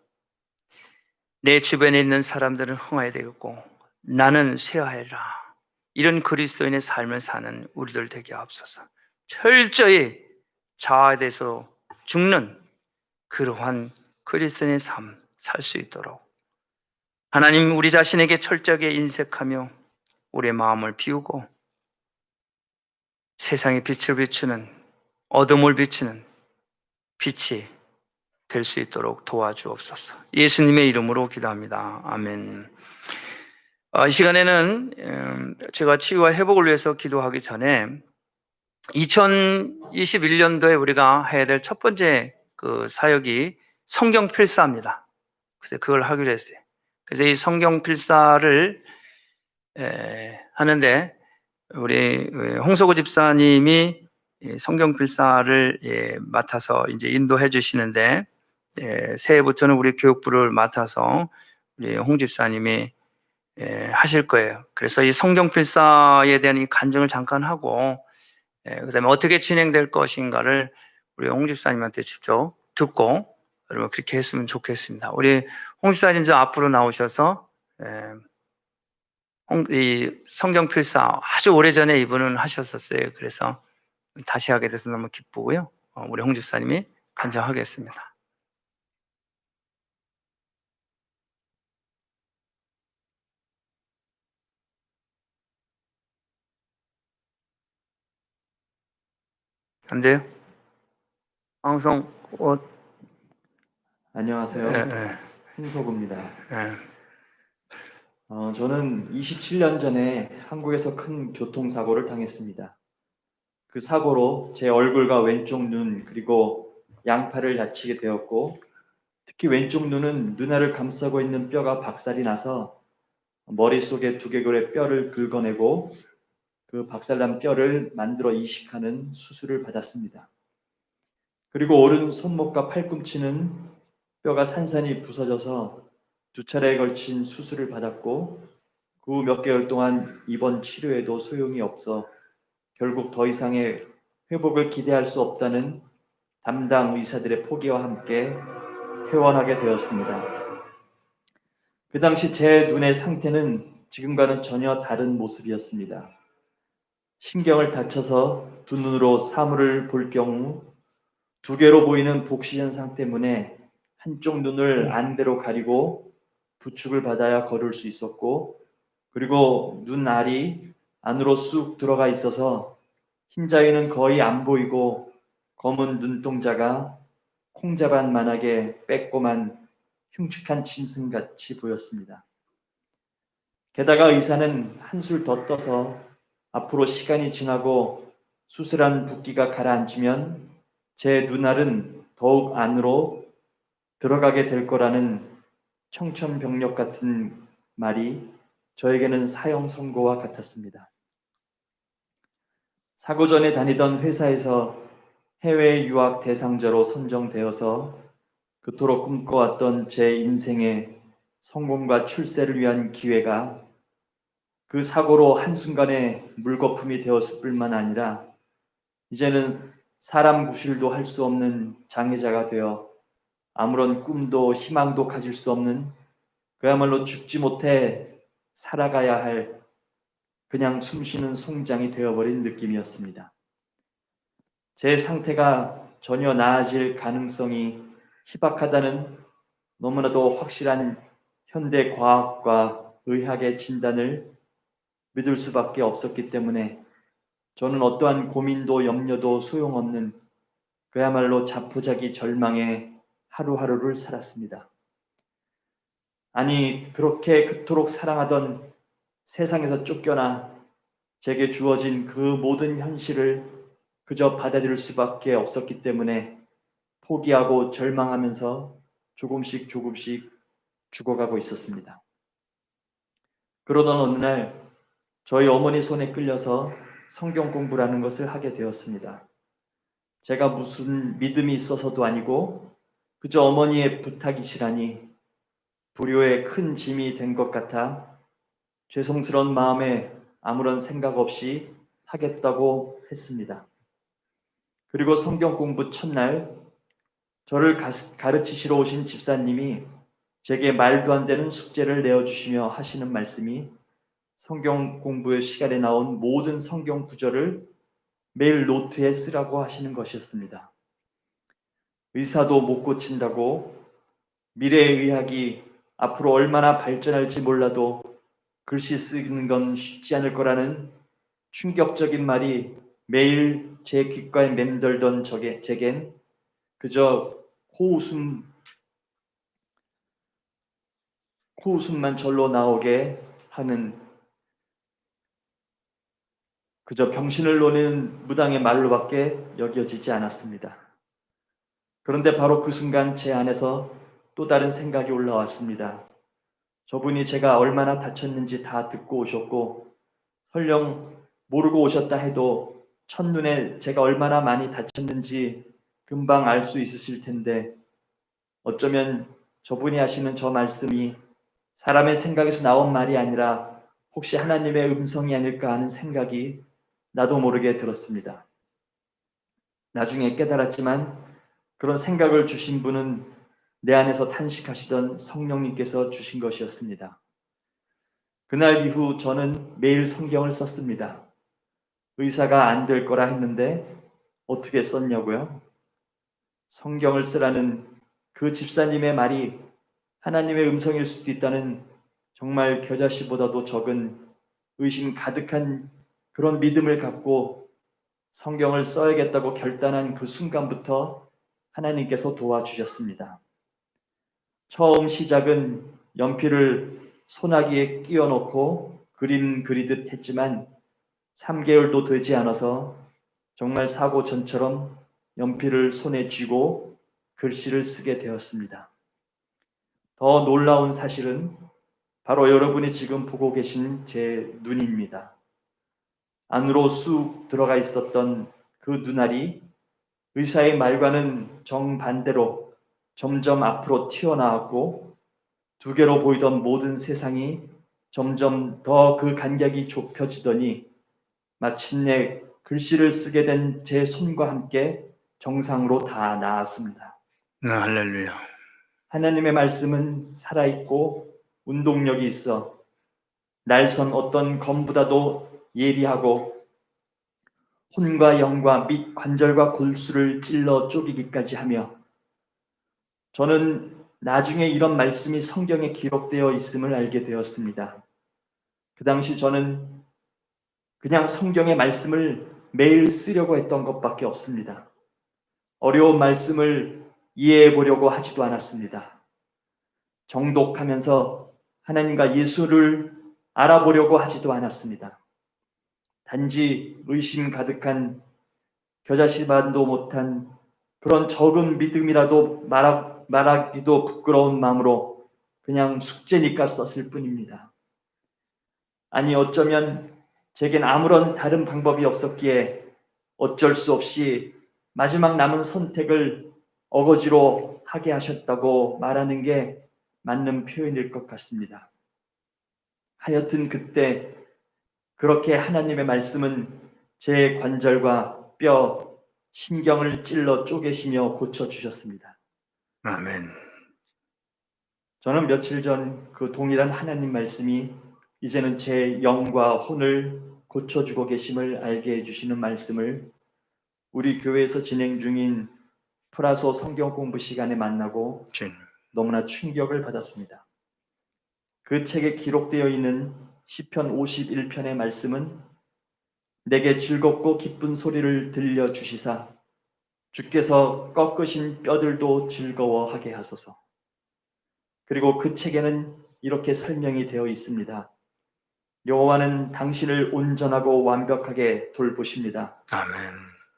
내 주변에 있는 사람들은 흥하여야 되겠고 나는 쇠하여라. 이런 그리스도인의 삶을 사는 우리들 되게 하옵소서. 철저히 자아에 대해서 죽는 그러한 그리스도인의 삶 살 수 있도록 하나님 우리 자신에게 철저하게 인색하며 우리의 마음을 비우고 세상에 빛을 비추는 어둠을 비추는 빛이 될 수 있도록 도와주옵소서. 예수님의 이름으로 기도합니다. 아멘. 이 시간에는 제가 치유와 회복을 위해서 기도하기 전에 2021년도에 우리가 해야 될 첫 번째 그 사역이 성경 필사입니다. 그래서 그걸 하기로 했어요. 그래서 이 성경 필사를 하는데 우리 홍석우 집사님이 성경 필사를 맡아서 이제 인도해 주시는데 새해부터는 우리 교육부를 맡아서 우리 홍 집사님이 하실 거예요. 그래서 이 성경 필사에 대한 이 간증을 잠깐 하고 그다음에 어떻게 진행될 것인가를 우리 홍 집사님한테 직접 듣고 여러분 그렇게 했으면 좋겠습니다. 우리 홍 집사님 좀 앞으로 나오셔서 이 성경 필사 아주 오래전에 이분은 하셨었어요. 그래서 다시 하게 돼서 너무 기쁘고요. 우리 홍 집사님이 간증하겠습니다. 안 돼요? 방송 안녕하세요. 예. 홍석우입니다. 예. 저는 27년 전에 한국에서 큰 교통사고를 당했습니다. 그 사고로 제 얼굴과 왼쪽 눈 그리고 양팔을 다치게 되었고 특히 왼쪽 눈은 눈알을 감싸고 있는 뼈가 박살이 나서 머릿속에 두개골의 뼈를 긁어내고 그 박살난 뼈를 만들어 이식하는 수술을 받았습니다. 그리고 오른 손목과 팔꿈치는 뼈가 산산이 부서져서 2차례에 걸친 수술을 받았고 그 후 몇 개월 동안 입원 치료에도 소용이 없어 결국 더 이상의 회복을 기대할 수 없다는 담당 의사들의 포기와 함께 퇴원하게 되었습니다. 그 당시 제 눈의 상태는 지금과는 전혀 다른 모습이었습니다. 신경을 다쳐서 두 눈으로 사물을 볼 경우 두 개로 보이는 복시 현상 때문에 한쪽 눈을 안대로 가리고 부축을 받아야 걸을 수 있었고, 그리고 눈알이 안으로 쑥 들어가 있어서 흰자위는 거의 안 보이고 검은 눈동자가 콩자반만하게 빼꼼한 흉측한 짐승같이 보였습니다. 게다가 의사는 한술 더 떠서 앞으로 시간이 지나고 수술한 붓기가 가라앉으면 제 눈알은 더욱 안으로 들어가게 될 거라는 청천벽력 같은 말이 저에게는 사형 선고와 같았습니다. 사고 전에 다니던 회사에서 해외 유학 대상자로 선정되어서 그토록 꿈꿔왔던 제 인생의 성공과 출세를 위한 기회가 그 사고로 한순간에 물거품이 되었을 뿐만 아니라 이제는 사람 구실도 할 수 없는 장애자가 되어 아무런 꿈도 희망도 가질 수 없는, 그야말로 죽지 못해 살아가야 할 그냥 숨쉬는 송장이 되어버린 느낌이었습니다. 제 상태가 전혀 나아질 가능성이 희박하다는 너무나도 확실한 현대 과학과 의학의 진단을 믿을 수밖에 없었기 때문에 저는 어떠한 고민도 염려도 소용없는 그야말로 자포자기 절망의 하루하루를 살았습니다. 아니, 그렇게 그토록 사랑하던 세상에서 쫓겨나 제게 주어진 그 모든 현실을 그저 받아들일 수밖에 없었기 때문에 포기하고 절망하면서 조금씩 죽어가고 있었습니다. 그러던 어느 날 저희 어머니 손에 끌려서 성경 공부라는 것을 하게 되었습니다. 제가 무슨 믿음이 있어서도 아니고 그저 어머니의 부탁이시라니 불효의 큰 짐이 된 것 같아 죄송스러운 마음에 아무런 생각 없이 하겠다고 했습니다. 그리고 성경 공부 첫날 저를 가르치시러 오신 집사님이 제게 말도 안 되는 숙제를 내어주시며 하시는 말씀이 성경 공부의 시간에 나온 모든 성경 구절을 매일 노트에 쓰라고 하시는 것이었습니다. 의사도 못 고친다고, 미래의 의학이 앞으로 얼마나 발전할지 몰라도 글씨 쓰는 건 쉽지 않을 거라는 충격적인 말이 매일 제 귓가에 맴돌던 제겐 그저 코웃음만 절로 나오게 하는 그저 병신을 노리는 무당의 말로밖에 여겨지지 않았습니다. 그런데 바로 그 순간 제 안에서 또 다른 생각이 올라왔습니다. 저분이 제가 얼마나 다쳤는지 다 듣고 오셨고 설령 모르고 오셨다 해도 첫눈에 제가 얼마나 많이 다쳤는지 금방 알 수 있으실 텐데 어쩌면 저분이 하시는 저 말씀이 사람의 생각에서 나온 말이 아니라 혹시 하나님의 음성이 아닐까 하는 생각이 나도 모르게 들었습니다. 나중에 깨달았지만 그런 생각을 주신 분은 내 안에서 탄식하시던 성령님께서 주신 것이었습니다. 그날 이후 저는 매일 성경을 썼습니다. 의사가 안 될 거라 했는데 어떻게 썼냐고요? 성경을 쓰라는 그 집사님의 말이 하나님의 음성일 수도 있다는 정말 겨자씨보다도 적은 의심 가득한 그런 믿음을 갖고 성경을 써야겠다고 결단한 그 순간부터 하나님께서 도와주셨습니다. 처음 시작은 연필을 소나기에 끼워 넣고 그림 그리듯 했지만 3개월도 되지 않아서 정말 사고 전처럼 연필을 손에 쥐고 글씨를 쓰게 되었습니다. 더 놀라운 사실은 바로 여러분이 지금 보고 계신 제 눈입니다. 안으로 쑥 들어가 있었던 그 눈알이 의사의 말과는 정반대로 점점 앞으로 튀어나왔고 두 개로 보이던 모든 세상이 점점 더 그 간격이 좁혀지더니 마침내 글씨를 쓰게 된 제 손과 함께 정상으로 다 나았습니다. 할렐루야. 하나님의 말씀은 살아있고 운동력이 있어 날선 어떤 검보다도 예리하고 혼과 영과 및 관절과 골수를 찔러 쪼개기까지 하며 저는 나중에 이런 말씀이 성경에 기록되어 있음을 알게 되었습니다. 그 당시 저는 그냥 성경의 말씀을 매일 쓰려고 했던 것밖에 없습니다. 어려운 말씀을 이해해 보려고 하지도 않았습니다. 정독하면서 하나님과 예수를 알아보려고 하지도 않았습니다. 단지 의심 가득한 겨자씨만도 못한 그런 적은 믿음이라도 말하기도 부끄러운 마음으로 그냥 숙제니까 썼을 뿐입니다. 아니 어쩌면 제겐 아무런 다른 방법이 없었기에 어쩔 수 없이 마지막 남은 선택을 어거지로 하게 하셨다고 말하는 게 맞는 표현일 것 같습니다. 하여튼 그때 그렇게 하나님의 말씀은 제 관절과 뼈, 신경을 찔러 쪼개시며 고쳐주셨습니다. 아멘. 저는 며칠 전 그 동일한 하나님 말씀이 이제는 제 영과 혼을 고쳐주고 계심을 알게 해주시는 말씀을 우리 교회에서 진행 중인 프라소 성경 공부 시간에 만나고 진. 너무나 충격을 받았습니다. 그 책에 기록되어 있는 시편 51편의 말씀은 내게 즐겁고 기쁜 소리를 들려주시사 주께서 꺾으신 뼈들도 즐거워하게 하소서. 그리고 그 책에는 이렇게 설명이 되어 있습니다. 여호와는 당신을 온전하고 완벽하게 돌보십니다. 아멘.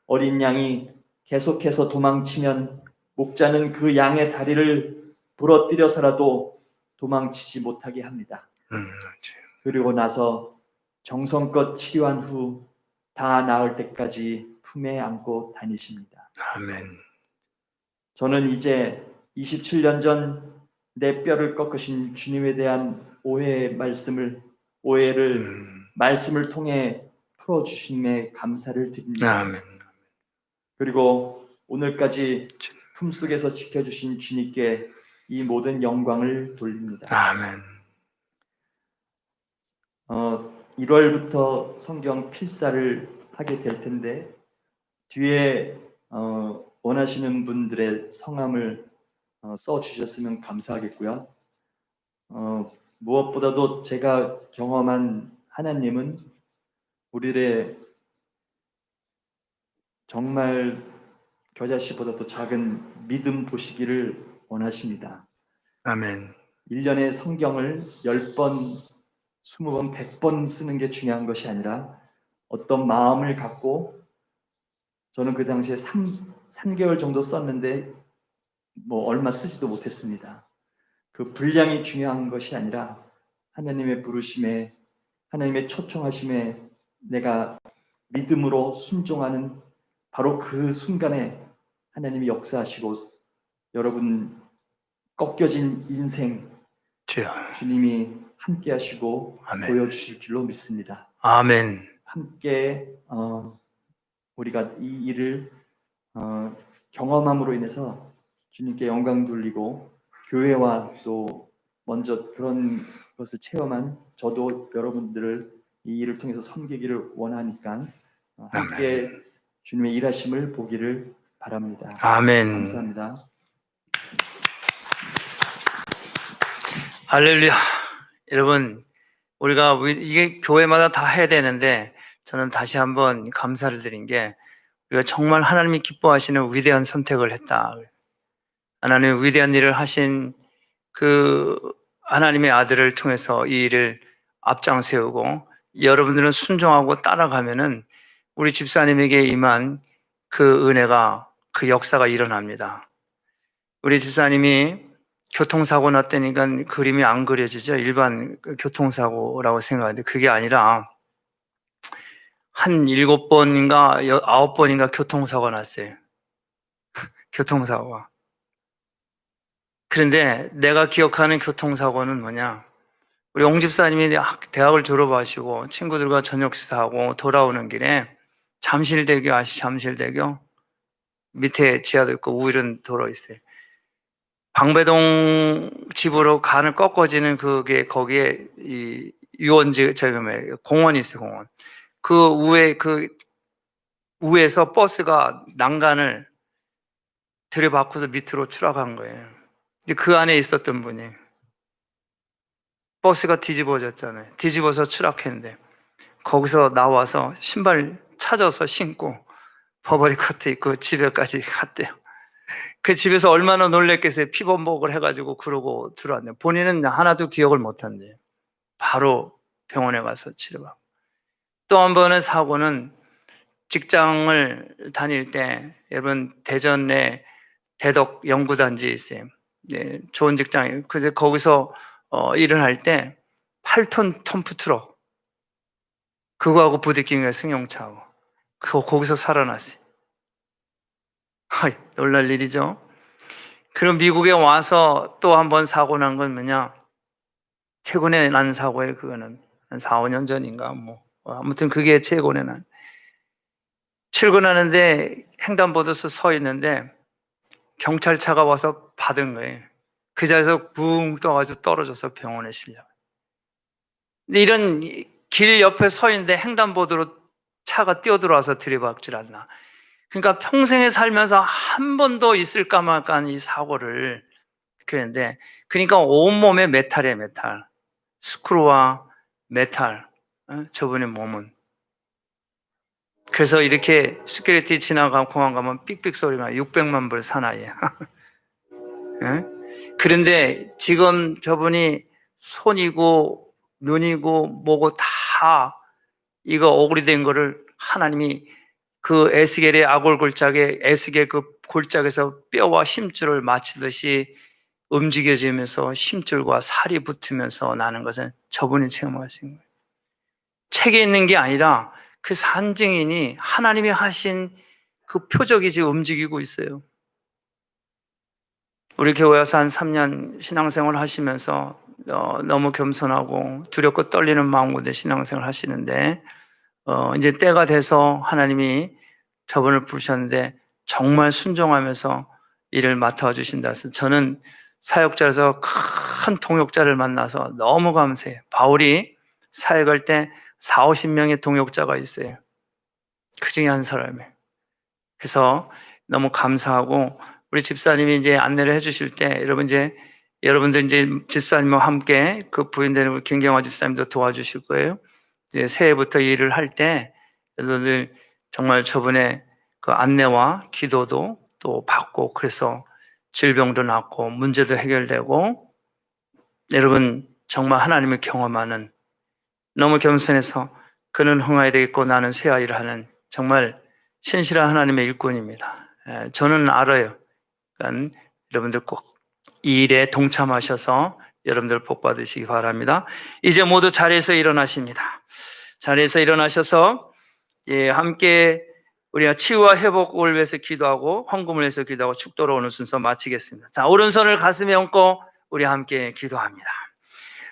어린 양이 계속해서 도망치면 목자는 그 양의 다리를 부러뜨려서라도 도망치지 못하게 합니다. 그리고 나서 정성껏 치료한 후 다 나을 때까지 품에 안고 다니십니다. 아멘. 저는 이제 27년 전 내 뼈를 꺾으신 주님에 대한 오해를 말씀을 통해 풀어주심에 감사를 드립니다. 아멘. 그리고 오늘까지 품속에서 지켜주신 주님께 이 모든 영광을 돌립니다. 아멘. 1월부터 성경 필사를 하게 될 텐데 뒤에 원하시는 분들의 성함을 써주셨으면 감사하겠고요. 무엇보다도 제가 경험한 하나님은 우리의 정말 겨자씨보다도 작은 믿음 보시기를 원하십니다. 아멘. 1년에 성경을 10번, 20번, 100번 쓰는 게 중요한 것이 아니라 어떤 마음을 갖고 저는 그 당시에 3개월 정도 썼는데 얼마 쓰지도 못했습니다. 그 분량이 중요한 것이 아니라 하나님의 부르심에, 하나님의 초청하심에 내가 믿음으로 순종하는 바로 그 순간에 하나님이 역사하시고 여러분 꺾여진 인생 주여. 주님이 함께 하시고 아멘. 보여주실 줄로 믿습니다. 아멘. 함께 우리가 이 일을 경험함으로 인해서 주님께 영광 돌리고 교회와 또 먼저 그런 것을 체험한 저도 여러분들을 이 일을 통해서 섬기기를 원하니까 함께 주님의 일하심을 보기를 바랍니다. 아멘. 감사합니다. 할렐루야. 여러분, 우리가 이게 교회마다 다 해야 되는데 저는 다시 한번 감사를 드린 게 우리가 정말 하나님이 기뻐하시는 위대한 선택을 했다. 하나님의 위대한 일을 하신 그 하나님의 아들을 통해서 이 일을 앞장 세우고 여러분들은 순종하고 따라가면은 우리 집사님에게 임한 그 은혜가 그 역사가 일어납니다. 우리 집사님이 교통사고 났다니까 그림이 안 그려지죠. 일반 교통사고라고 생각하는데 그게 아니라 한 7번인가 9번인가 교통사고가 났어요. 교통사고가. 그런데 내가 기억하는 교통사고는 뭐냐? 우리 옹 집사님이 대학을 졸업하시고 친구들과 저녁 식사하고 돌아오는 길에 잠실대교 아시죠? 잠실대교? 밑에 지하도 있고 우일은 도로 있어요. 방배동 집으로 간을 꺾어지는 그게 거기에 이 유원지 공원이 있어요. 공원. 그 위에 그 위에서 버스가 난간을 들이받고서 밑으로 추락한 거예요. 근데 그 안에 있었던 분이 버스가 뒤집어졌잖아요. 뒤집어서 추락했는데 거기서 나와서 신발 찾아서 신고 버버리 커트 입고 집에까지 갔대요. 그 집에서 얼마나 놀랬겠어요. 피범벅을 해가지고 그러고 들어왔네요. 본인은 하나도 기억을 못한대요. 바로 병원에 가서 치료받고. 또 한 번의 사고는 직장을 다닐 때, 여러분 대전에 대덕 연구단지에 있어요. 네, 좋은 직장이에요. 그래서 거기서 일을 할 때 8톤 덤프 트럭 그거하고 부딪힌 거예요. 승용차하고. 거기서 살아났어요. 놀랄 일이죠. 그럼 미국에 와서 또 한 번 사고 난 건 뭐냐? 최근에 난 사고예요. 그거는 한 4, 5년 전인가 뭐 아무튼 그게 최근에 난. 출근하는데 횡단보도서 서 있는데 경찰차가 와서 받은 거예요. 그 자리에서 붕 떠가지고 떨어져서 병원에 실려. 근데 이런 길 옆에 서 있는데 횡단보도로 차가 뛰어들어와서 들이박질 않나. 그러니까 평생에 살면서 한 번도 있을까 말까 한 이 사고를 그랬는데, 그러니까 온몸에 메탈이에요, 메탈. 스크루와 메탈. 저분의 몸은. 그래서 이렇게 스큐리티 지나가면 공항 가면 삑삑 소리가 600만 불 사나이에요. 그런데 지금 저분이 손이고 눈이고 뭐고 다 이거 오그리된 거를 하나님이 그 에스겔의 아골골짜기에 에스겔 그 골짜기에서 뼈와 심줄을 맞추듯이 움직여지면서 심줄과 살이 붙으면서 나는 것은 저분이 체험하신 거예요. 책에 있는 게 아니라 그 산증인이 하나님이 하신 그 표적이 지금 움직이고 있어요. 우리 교회에서 한 3년 신앙생활을 하시면서 너무 겸손하고 두렵고 떨리는 마음으로 신앙생활을 하시는데 이제 때가 돼서 하나님이 저분을 부르셨는데 정말 순종하면서 일을 맡아주신다 해서 저는 사역자에서 큰 동역자를 만나서 너무 감사해요. 바울이 사역할 때 4, 50명의 동역자가 있어요. 그 중에 한 사람이에요. 그래서 너무 감사하고 우리 집사님이 이제 안내를 해주실 때 여러분들 이제 집사님과 함께 그 부인되는 김경화 집사님도 도와주실 거예요. 이제 새해부터 일을 할 때 여러분들 정말 저분의 그 안내와 기도도 또 받고 그래서 질병도 낫고 문제도 해결되고 여러분 정말 하나님을 경험하는 너무 겸손해서 그는 흥하야 되겠고 나는 쇠하리라 하는 정말 신실한 하나님의 일꾼입니다. 저는 알아요. 그러니까 여러분들 꼭 이 일에 동참하셔서 여러분들 복 받으시기 바랍니다. 이제 모두 자리에서 일어나십니다. 자리에서 일어나셔서 함께 우리가 치유와 회복을 위해서 기도하고 헌금을 위해서 기도하고 축도로 오늘 순서 마치겠습니다. 자, 오른손을 가슴에 얹고 우리 함께 기도합니다.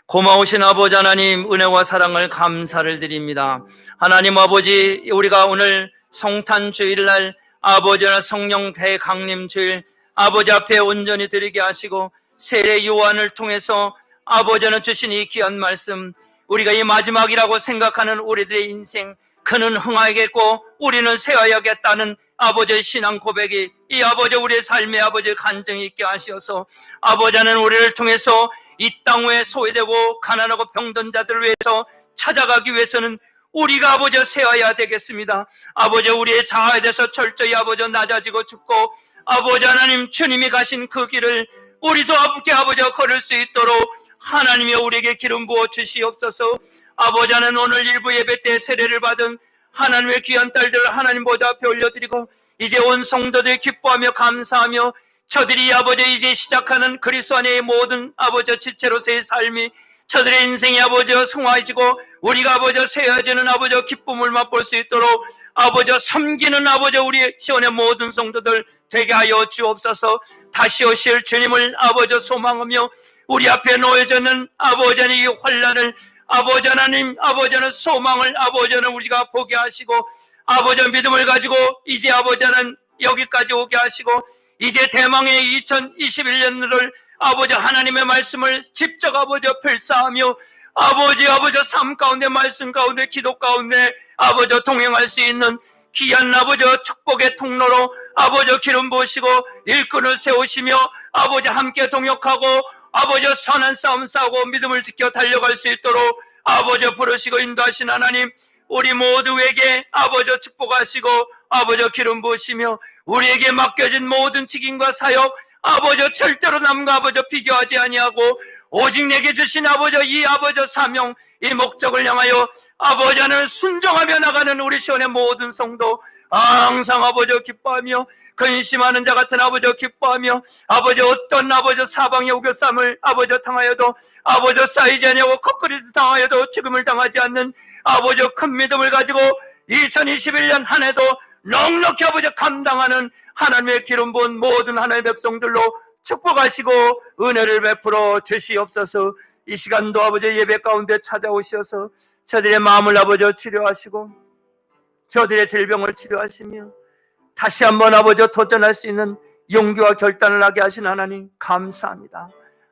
고마우신 아버지 하나님, 은혜와 사랑을 감사를 드립니다. 하나님 아버지, 우리가 오늘 성탄 주일날 아버지와 성령 대강림 주일 아버지 앞에 온전히 드리게 하시고 세례 요한을 통해서 아버지는 주신 이 귀한 말씀, 우리가 이 마지막이라고 생각하는 우리들의 인생, 그는 흥하겠고 우리는 쇠하여야겠다는 아버지의 신앙 고백이 이 아버지 우리의 삶의 아버지 간증이 있게 하시어서 아버지는 우리를 통해서 이 땅 위에 소외되고 가난하고 병든 자들을 위해서 찾아가기 위해서는 우리가 아버지 세워야 되겠습니다. 아버지 우리의 자아에 대해서 철저히 아버지 낮아지고 죽고 아버지 하나님 주님이 가신 그 길을 우리도 함께 아버지 걸을 수 있도록 하나님이 우리에게 기름 부어 주시옵소서. 아버지 하나님 오늘 일부 예배 때 세례를 받은 하나님의 귀한 딸들을 하나님 보좌 앞에 올려드리고 이제 온 성도들이 기뻐하며 감사하며 저들이 아버지 이제 시작하는 그리스도 안의 모든 아버지 지체로서의 삶이 저들의 인생이 아버지 승화해지고 우리가 아버지 세워지는 아버지 기쁨을 맛볼 수 있도록 아버지 섬기는 아버지 우리 시온의 모든 성도들 되게 하여 주옵소서. 다시 오실 주님을 아버지 소망하며 우리 앞에 놓여져있는 아버지 하나님 이 환난을 아버지 하나님 아버지는 소망을 아버지는 우리가 보게 하시고 아버지 믿음을 가지고 이제 아버지는 여기까지 오게 하시고 이제 대망의 2021년을 아버지 하나님의 말씀을 직접 아버지 필사하며 아버지 삶 가운데 말씀 가운데 기도 가운데 아버지 동행할 수 있는 귀한 아버지 축복의 통로로 아버지 기름 부으시고 일꾼을 세우시며 아버지 함께 동역하고 아버지 선한 싸움 싸우고 믿음을 지켜 달려갈 수 있도록 아버지 부르시고 인도하신 하나님, 우리 모두에게 아버지 축복하시고 아버지 기름 부으시며 우리에게 맡겨진 모든 직임과 사역 아버지 절대로 남과 아버지 비교하지 아니하고 오직 내게 주신 아버지 이 아버지 사명 이 목적을 향하여 아버지는 순종하며 나가는 우리 시온의 모든 성도 항상 아버지 기뻐하며 근심하는 자 같은 아버지 기뻐하며 아버지 어떤 아버지 사방의 우겨쌈을 아버지 당하여도 아버지 쌓이지 아니하고 거꾸리도 당하여도 죽음을 당하지 않는 아버지 큰 믿음을 가지고 2021년 한 해도 넉넉히 아버지 감당하는 하나님의 기름 부은 모든 하나님의 백성들로 축복하시고 은혜를 베풀어 주시옵소서. 이 시간도 아버지 예배 가운데 찾아오셔서 저들의 마음을 아버지 치료하시고 저들의 질병을 치료하시며 다시 한번 아버지 도전할 수 있는 용기와 결단을 하게 하신 하나님 감사합니다.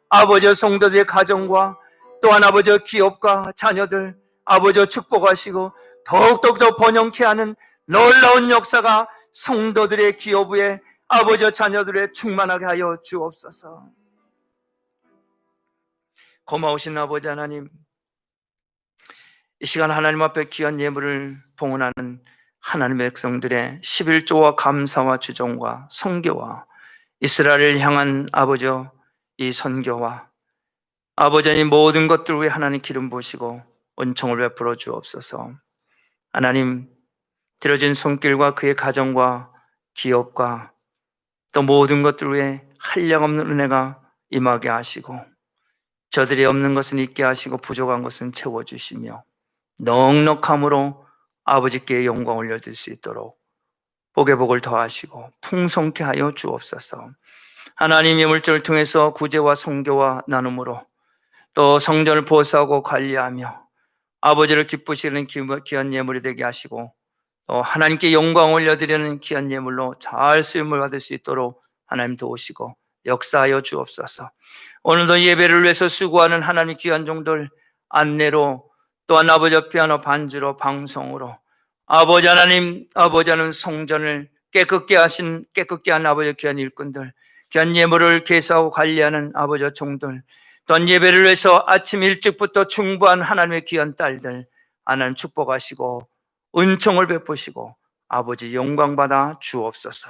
아버지 성도들의 가정과 또한 아버지 기업과 자녀들 아버지 축복하시고 더욱더 더 번영케 하는 놀라운 역사가 성도들의 기업 위에 아버지 자녀들의 충만하게 하여 주옵소서. 고마우신 아버지 하나님, 이 시간 하나님 앞에 귀한 예물을 봉헌하는 하나님의 백성들의 11조와 감사와 주종과 선교와 이스라엘을 향한 아버지 이 선교와 아버지 하나님 모든 것들 위해 하나님 기름 부으시고 은총을 베풀어 주옵소서. 하나님 들어진 손길과 그의 가정과 기업과 또 모든 것들 위해 한량없는 은혜가 임하게 하시고 저들이 없는 것은 있게 하시고 부족한 것은 채워주시며 넉넉함으로 아버지께 영광 올려드릴 수 있도록 복의 복을 더하시고 풍성케 하여 주옵소서. 하나님의 물질을 통해서 구제와 선교와 나눔으로 또 성전을 보수하고 관리하며 아버지를 기쁘시는 귀한 예물이 되게 하시고 또 하나님께 영광 올려드리는 귀한 예물로 잘 쓰임을 받을 수 있도록 하나님 도우시고 역사하여 주옵소서. 오늘도 예배를 위해서 수고하는 하나님 귀한 종들 안내로 또한 아버지 피아노 반주로 방송으로 아버지 하나님 성전을 깨끗게 한 아버지 귀한 일꾼들 귀한 예물을 계수하고 관리하는 아버지 종들 또한 예배를 위해서 아침 일찍부터 충부한 하나님의 귀한 딸들 하나님 축복하시고 은총을 베푸시고 아버지 영광받아 주옵소서.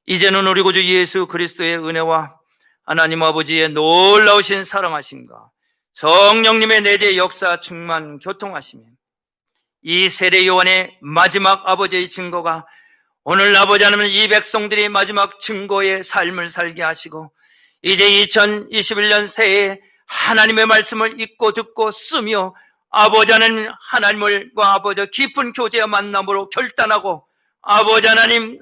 이제는 우리 구주 예수 그리스도의 은혜와 하나님 아버지의 놀라우신 사랑하심과 성령님의 내재 역사 충만 교통하시며 이 세례 요한의 마지막 아버지의 증거가 오늘 아버지 하나님 이 백성들이 마지막 증거의 삶을 살게 하시고 이제 2021년 새해에 하나님의 말씀을 읽고 듣고 쓰며 아버지 하나님과 아버지 깊은 교제와 만남으로 결단하고 아버지 하나님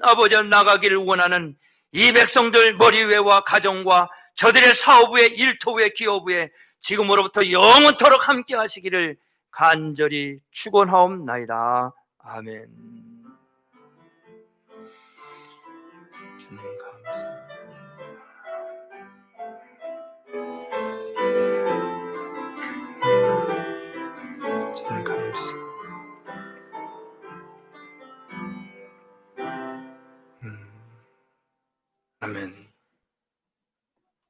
나가기를 원하는 이 백성들 머리 위와 가정과 저들의 사업부에 일터부에 기업부에 지금으로부터 영원토록 함께 하시기를 간절히 축원하옵나이다. 아멘. 주님 감사합니다. 주님 감사합니다. 아멘.